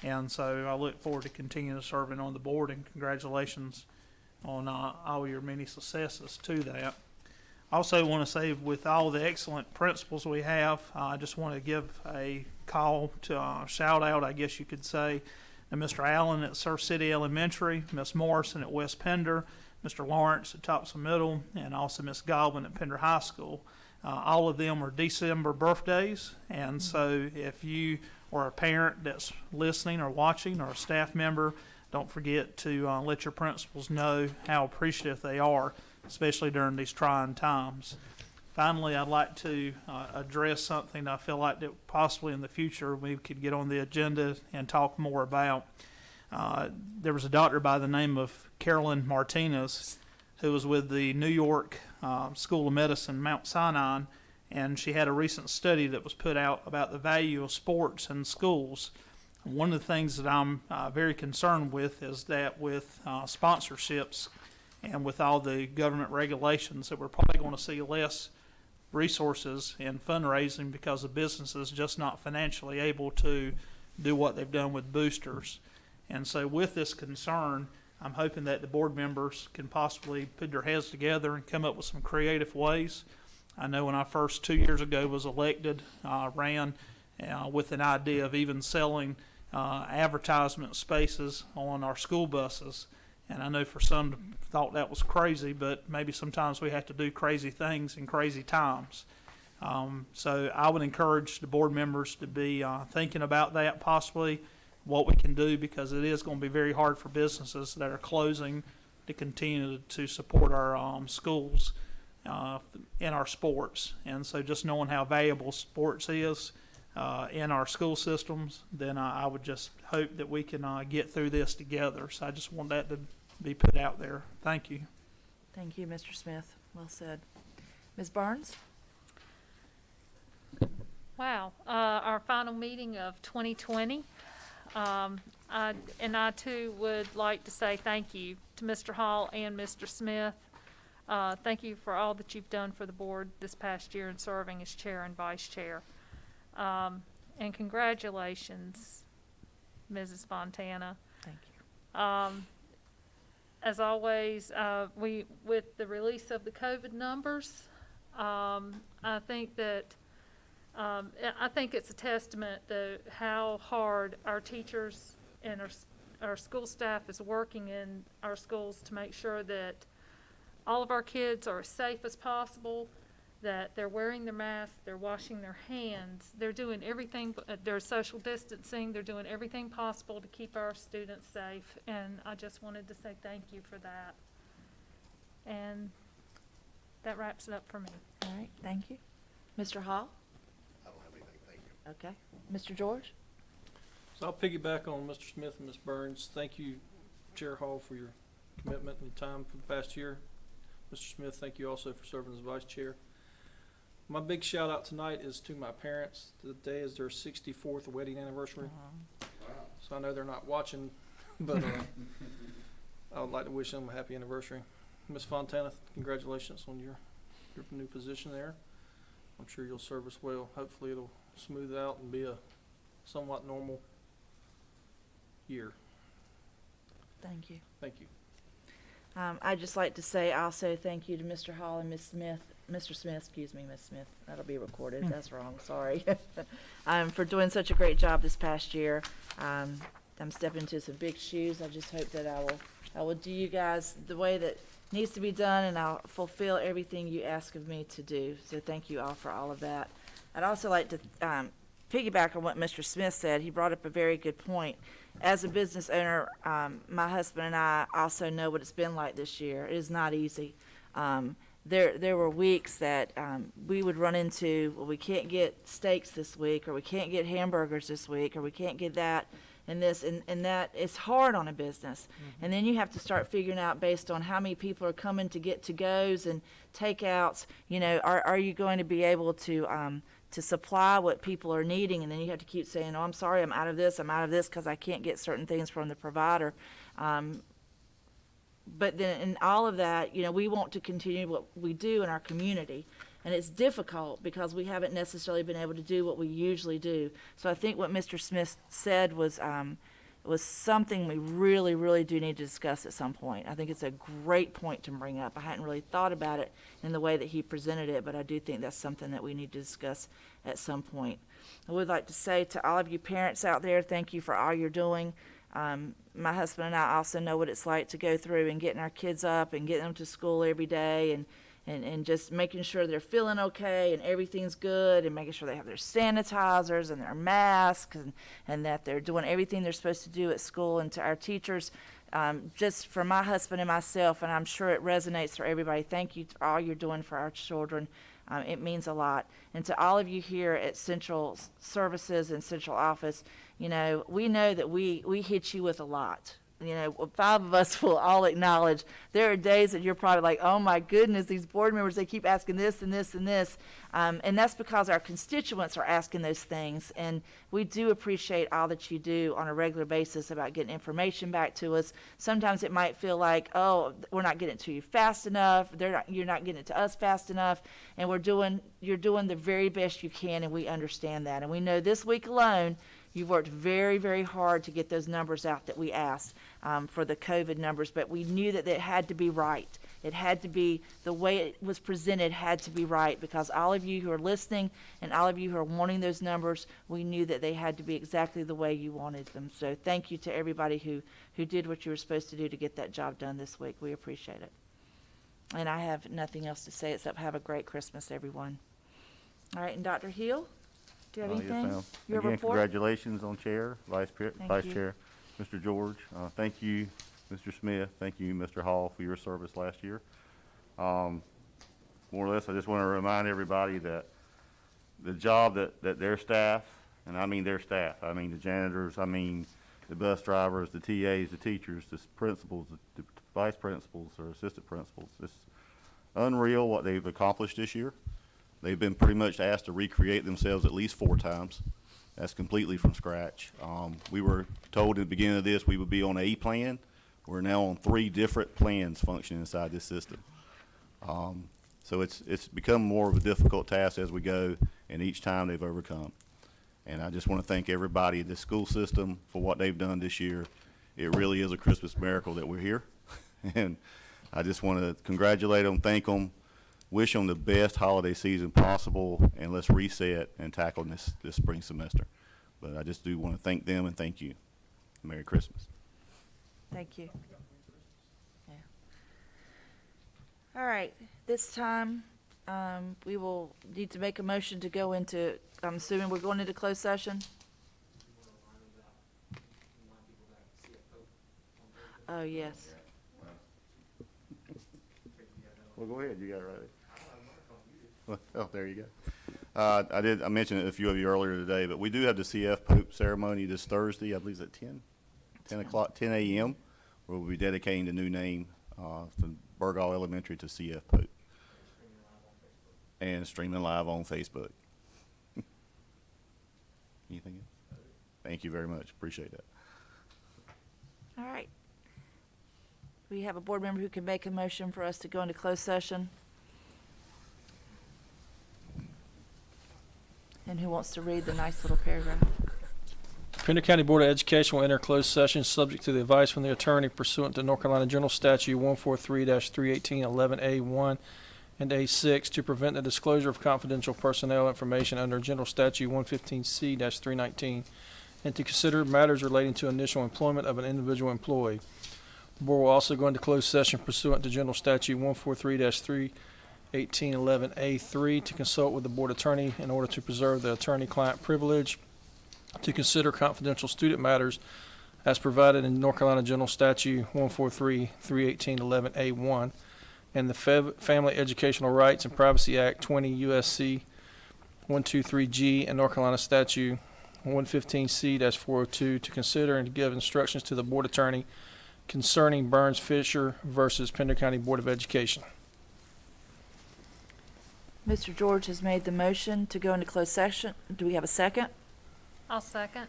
And so I look forward to continuing serving on the board, and congratulations on all your many successes to that. I also want to say, with all the excellent principals we have, I just want to give a call to shout out, I guess you could say, to Mr. Allen at Surf City Elementary, Miss Morrison at West Pender, Mr. Lawrence at Topsail Middle, and also Miss Godwin at Pender High School. All of them are December birthdays, and so if you or a parent that's listening or watching or a staff member, don't forget to let your principals know how appreciative they are, especially during these trying times. Finally, I'd like to address something I feel like that possibly in the future we could get on the agenda and talk more about. There was a doctor by the name of Carolyn Martinez who was with the New York School of Medicine, Mount Sinai, and she had a recent study that was put out about the value of sports in schools. And one of the things that I'm very concerned with is that with sponsorships and with all the government regulations, that we're probably going to see less resources in fundraising because the business is just not financially able to do what they've done with boosters. And so with this concern, I'm hoping that the board members can possibly put their heads together and come up with some creative ways. I know when I first 2 years ago was elected, ran with an idea of even selling advertisement spaces on our school buses. And I know for some thought that was crazy, but maybe sometimes we have to do crazy things in crazy times. So I would encourage the board members to be thinking about that possibly, what we can do, because it is going to be very hard for businesses that are closing to continue to support our schools in our sports. And so just knowing how valuable sports is, in our school systems, then I would just hope that we can get through this together. So I just want that to be put out there. Thank you. Thank you, Mr. Smith. Well said. Ms. Barnes? Wow, our final meeting of 2020. I too would like to say thank you to Mr. Hall and Mr. Smith. Thank you for all that you've done for the board this past year in serving as chair and vice chair. And congratulations, Mrs. Fontana. Thank you. As always, with the release of the COVID numbers, I think it's a testament to how hard our teachers and our school staff is working in our schools to make sure that all of our kids are as safe as possible, that they're wearing their masks, they're washing their hands, they're doing everything, they're social distancing, they're doing everything possible to keep our students safe. And I just wanted to say thank you for that. And that wraps it up for me. All right, thank you. Mr. Hall? I don't have anything, thank you. Okay. Mr. George? So I'll piggyback on Mr. Smith and Ms. Burns. Thank you, Chair Hall, for your commitment and time for the past year. Mr. Smith, thank you also for serving as vice chair. My big shout out tonight is to my parents. Today is their 64th wedding anniversary. So I know they're not watching, but I would like to wish them a happy anniversary. Ms. Fontana, congratulations on your new position there. I'm sure you'll serve us well. Hopefully it'll smooth out and be a somewhat normal year. Thank you. Thank you. I'd just like to say also thank you to Mr. Hall and Ms. Smith, Mr. Smith, excuse me, Ms. Smith. That'll be recorded. That's wrong. Sorry. For doing such a great job this past year. I'm stepping into some big shoes. I just hope that I will do you guys the way that needs to be done, and I'll fulfill everything you ask of me to do. So thank you all for all of that. I'd also like to piggyback on what Mr. Smith said. He brought up a very good point. As a business owner, my husband and I also know what it's been like this year. It is not easy. There were weeks that we would run into, well, we can't get steaks this week, or we can't get hamburgers this week, or we can't get that and this and that. It's hard on a business. Mm-hmm. And then you have to start figuring out based on how many people are coming to get to-goes and takeouts, are you going to be able to supply what people are needing? And then you have to keep saying, oh, I'm sorry, I'm out of this because I can't get certain things from the provider. But then in all of that, we want to continue what we do in our community. And it's difficult because we haven't necessarily been able to do what we usually do. So I think what Mr. Smith said was something we really, really do need to discuss at some point. I think it's a great point to bring up. I hadn't really thought about it in the way that he presented it, but I do think that's something that we need to discuss at some point. I would like to say to all of you parents out there, thank you for all you're doing. My husband and I also know what it's like to go through and getting our kids up and getting them to school every day and just making sure they're feeling okay and everything's good, and making sure they have their sanitizers and their masks and that they're doing everything they're supposed to do at school. And to our teachers, just for my husband and myself, and I'm sure it resonates for everybody, thank you for all you're doing for our children. It means a lot. And to all of you here at Central Services and Central Office, we know that we hit you with a lot. 5 of us will all acknowledge there are days that you're probably like, oh my goodness, these board members, they keep asking this and this and this. And that's because our constituents are asking those things. And we do appreciate all that you do on a regular basis about getting information back to us. Sometimes it might feel like, oh, we're not getting it to you fast enough. You're not getting it to us fast enough. And you're doing the very best you can, and we understand that. And we know this week alone, you've worked very, very hard to get those numbers out that we asked for the COVID numbers, but we knew that it had to be right. It had to be, the way it was presented had to be right, because all of you who are listening and all of you who are wanting those numbers, we knew that they had to be exactly the way you wanted them. So thank you to everybody who did what you were supposed to do to get that job done this week. We appreciate it. And I have nothing else to say except have a great Christmas, everyone. All right, and Dr. Hill? Do you have anything? Yes, ma'am. Your Again, report? congratulations on Chair, Vice you. Chair, Mr. George. Thank you, Mr. Smith. Thank you, Mr. Hall, for your service last year. More or less, I just want to remind everybody that the job that their staff And I mean their staff. I mean the janitors, I mean the bus drivers, the TAs, the teachers, the principals, the vice principals or assistant principals. It's unreal what they've accomplished this year. They've been pretty much asked to recreate themselves at least 4 times. That's completely from scratch. We were told at the beginning of this we would be on a plan. We're now on 3 different plans functioning inside this system. So it's become more of a difficult task as we go, and each time they've overcome. And I just want to thank everybody in this school system for what they've done this year. It really is a Christmas miracle that we're here. And I just want to congratulate them, thank them, wish them the best holiday season possible, and let's reset and tackle this spring semester. But I just do want to thank them and thank you. Merry Christmas. Thank you. Yeah. All right, this time, we will need to make a motion to go into, I'm assuming we're going into closed session? Oh, yes. Well, go ahead, you got it right. Oh, there you go. I mentioned it to a few of you earlier today, but we do have the CF Pope ceremony this Thursday, I believe it's at 10 o'clock, 10 a.m., where we'll be dedicating the new name from Burgall Elementary to CF Pope. And streaming live on Facebook. Anything else? Thank you very much. Appreciate that. All right. We have a board member who can make a motion for us to go into closed session. And who wants to read the nice little paragraph? Pender County Board of Education will enter closed session subject to the advice from the attorney pursuant to North Carolina General Statute 143-318 11A1 and A6 to prevent the disclosure of confidential personnel information under General Statute 115C-319 and to consider matters relating to initial employment of an individual employee. The board will also go into closed session pursuant to General Statute 143-318 11A3 to consult with the board attorney in order to preserve the attorney-client privilege, to consider confidential student matters as provided in North Carolina General Statute 143-318 11A1 and the Family Educational Rights and Privacy Act 20 USC 123G and North Carolina Statute 115C-402 to consider and to give instructions to the board attorney concerning Burns Fisher versus Pender County Board of Education. Mr. George has made the motion to go into closed session. Do we have a second? I'll second.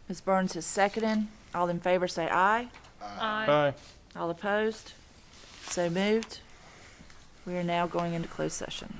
Ms. Burns has seconded. All in favor say aye. Aye. All opposed? So moved. We are now going into closed session.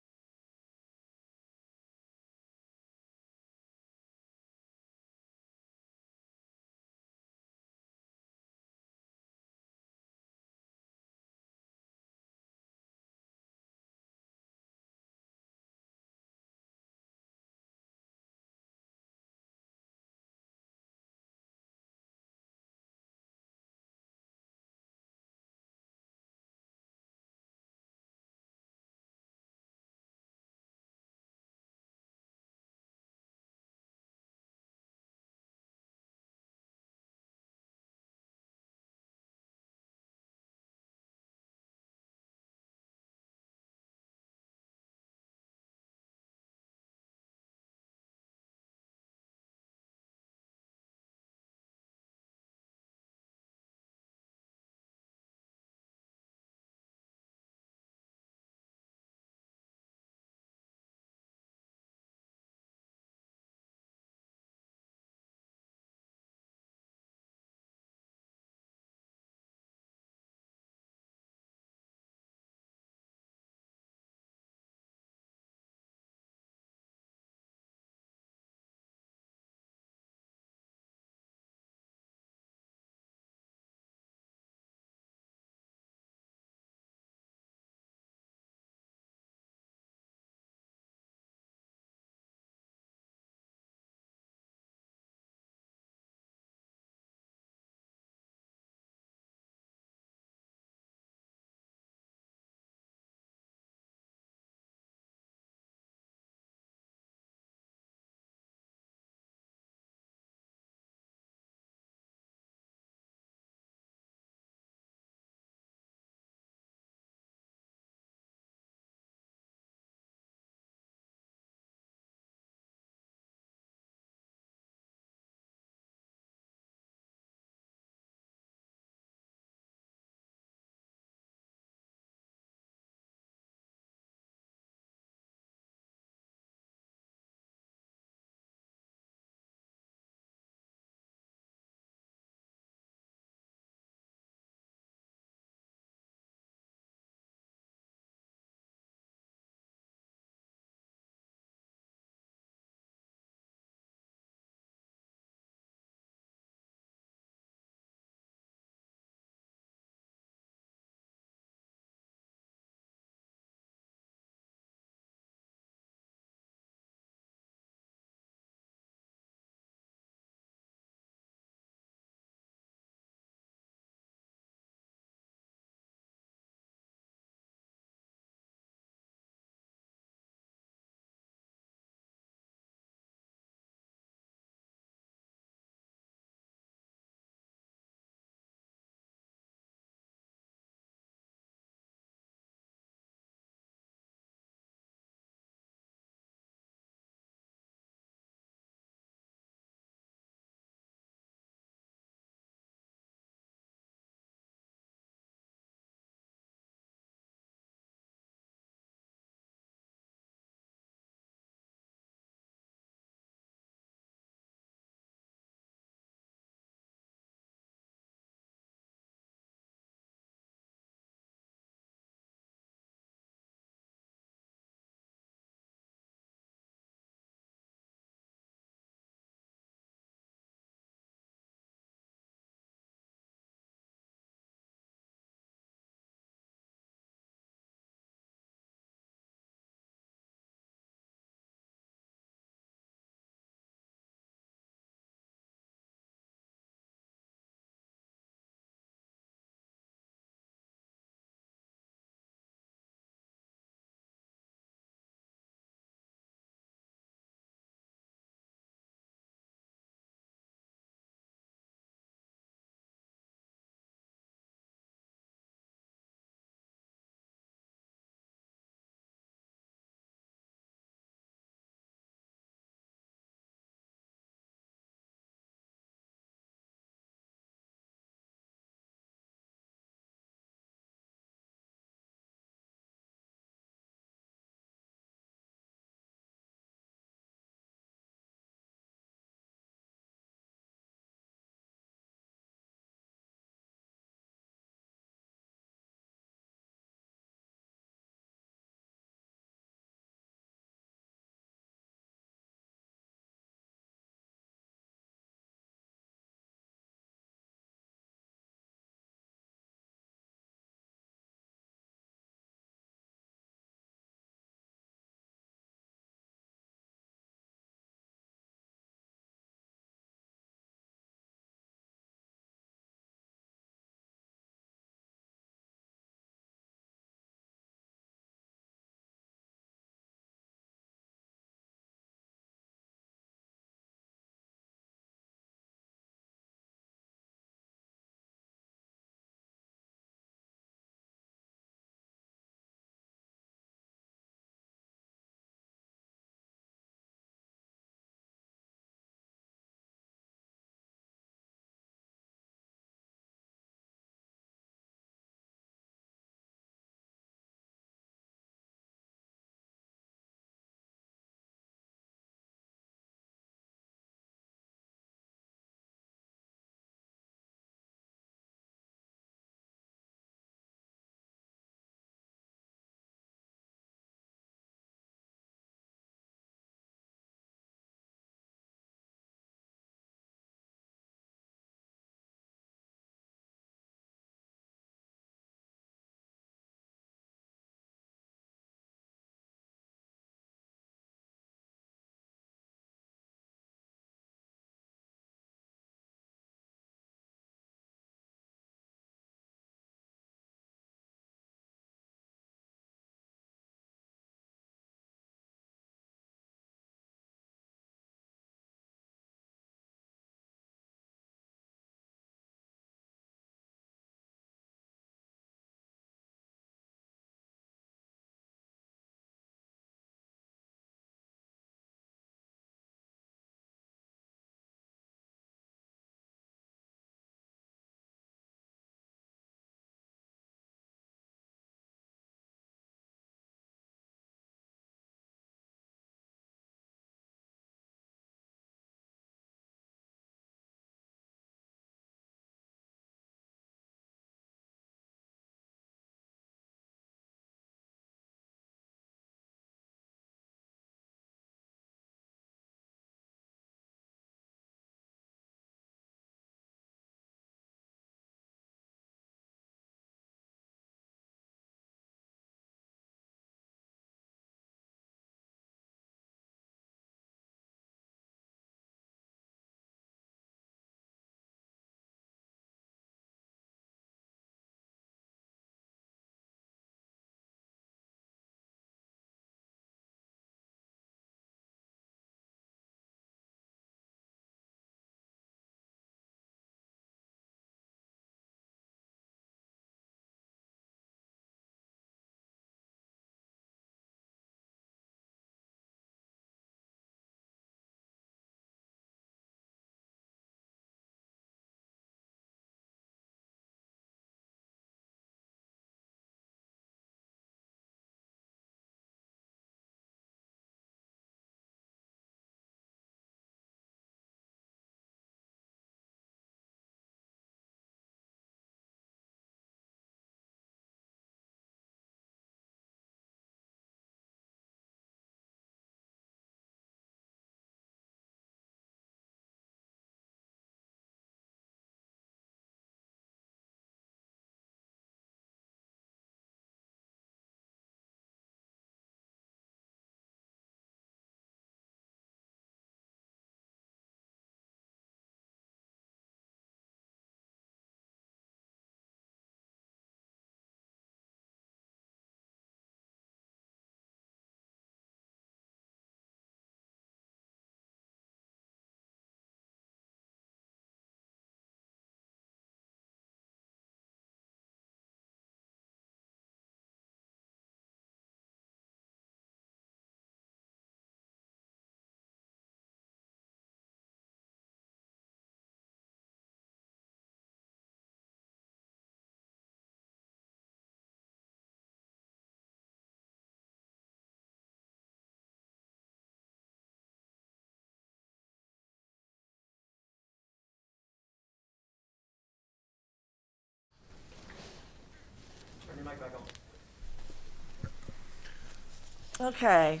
Okay.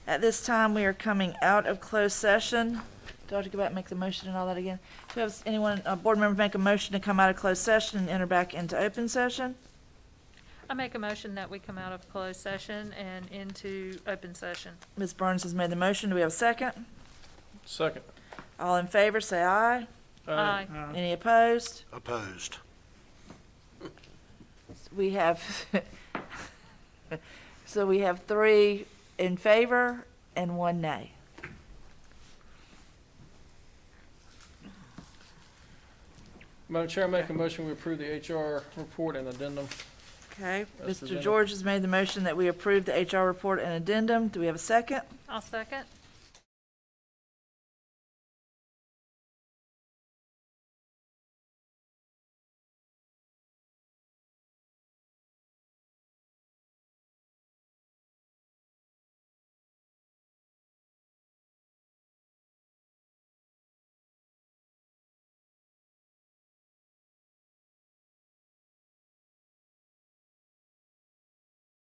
At this time, we are coming out of closed session. Do I have to go back and make the motion and all that again? Do we have anyone, a board member make a motion to come out of closed session and enter back into open session? I make a motion that we come out of closed session and into open session. Ms. Burns has made the motion. Do we have a second? Second. All in favor, say aye. Aye. Any opposed? Opposed. We have, so we have 3 in favor and 1 nay. Madam Chair, I make a motion we approve the HR report and addendum. Okay, As Mr. presented. George has made the motion that we approve the HR report and addendum. Do we have a second? I'll second.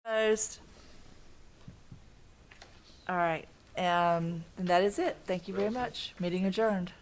Opposed? All right, and that is it. Thank you very much. Meeting adjourned.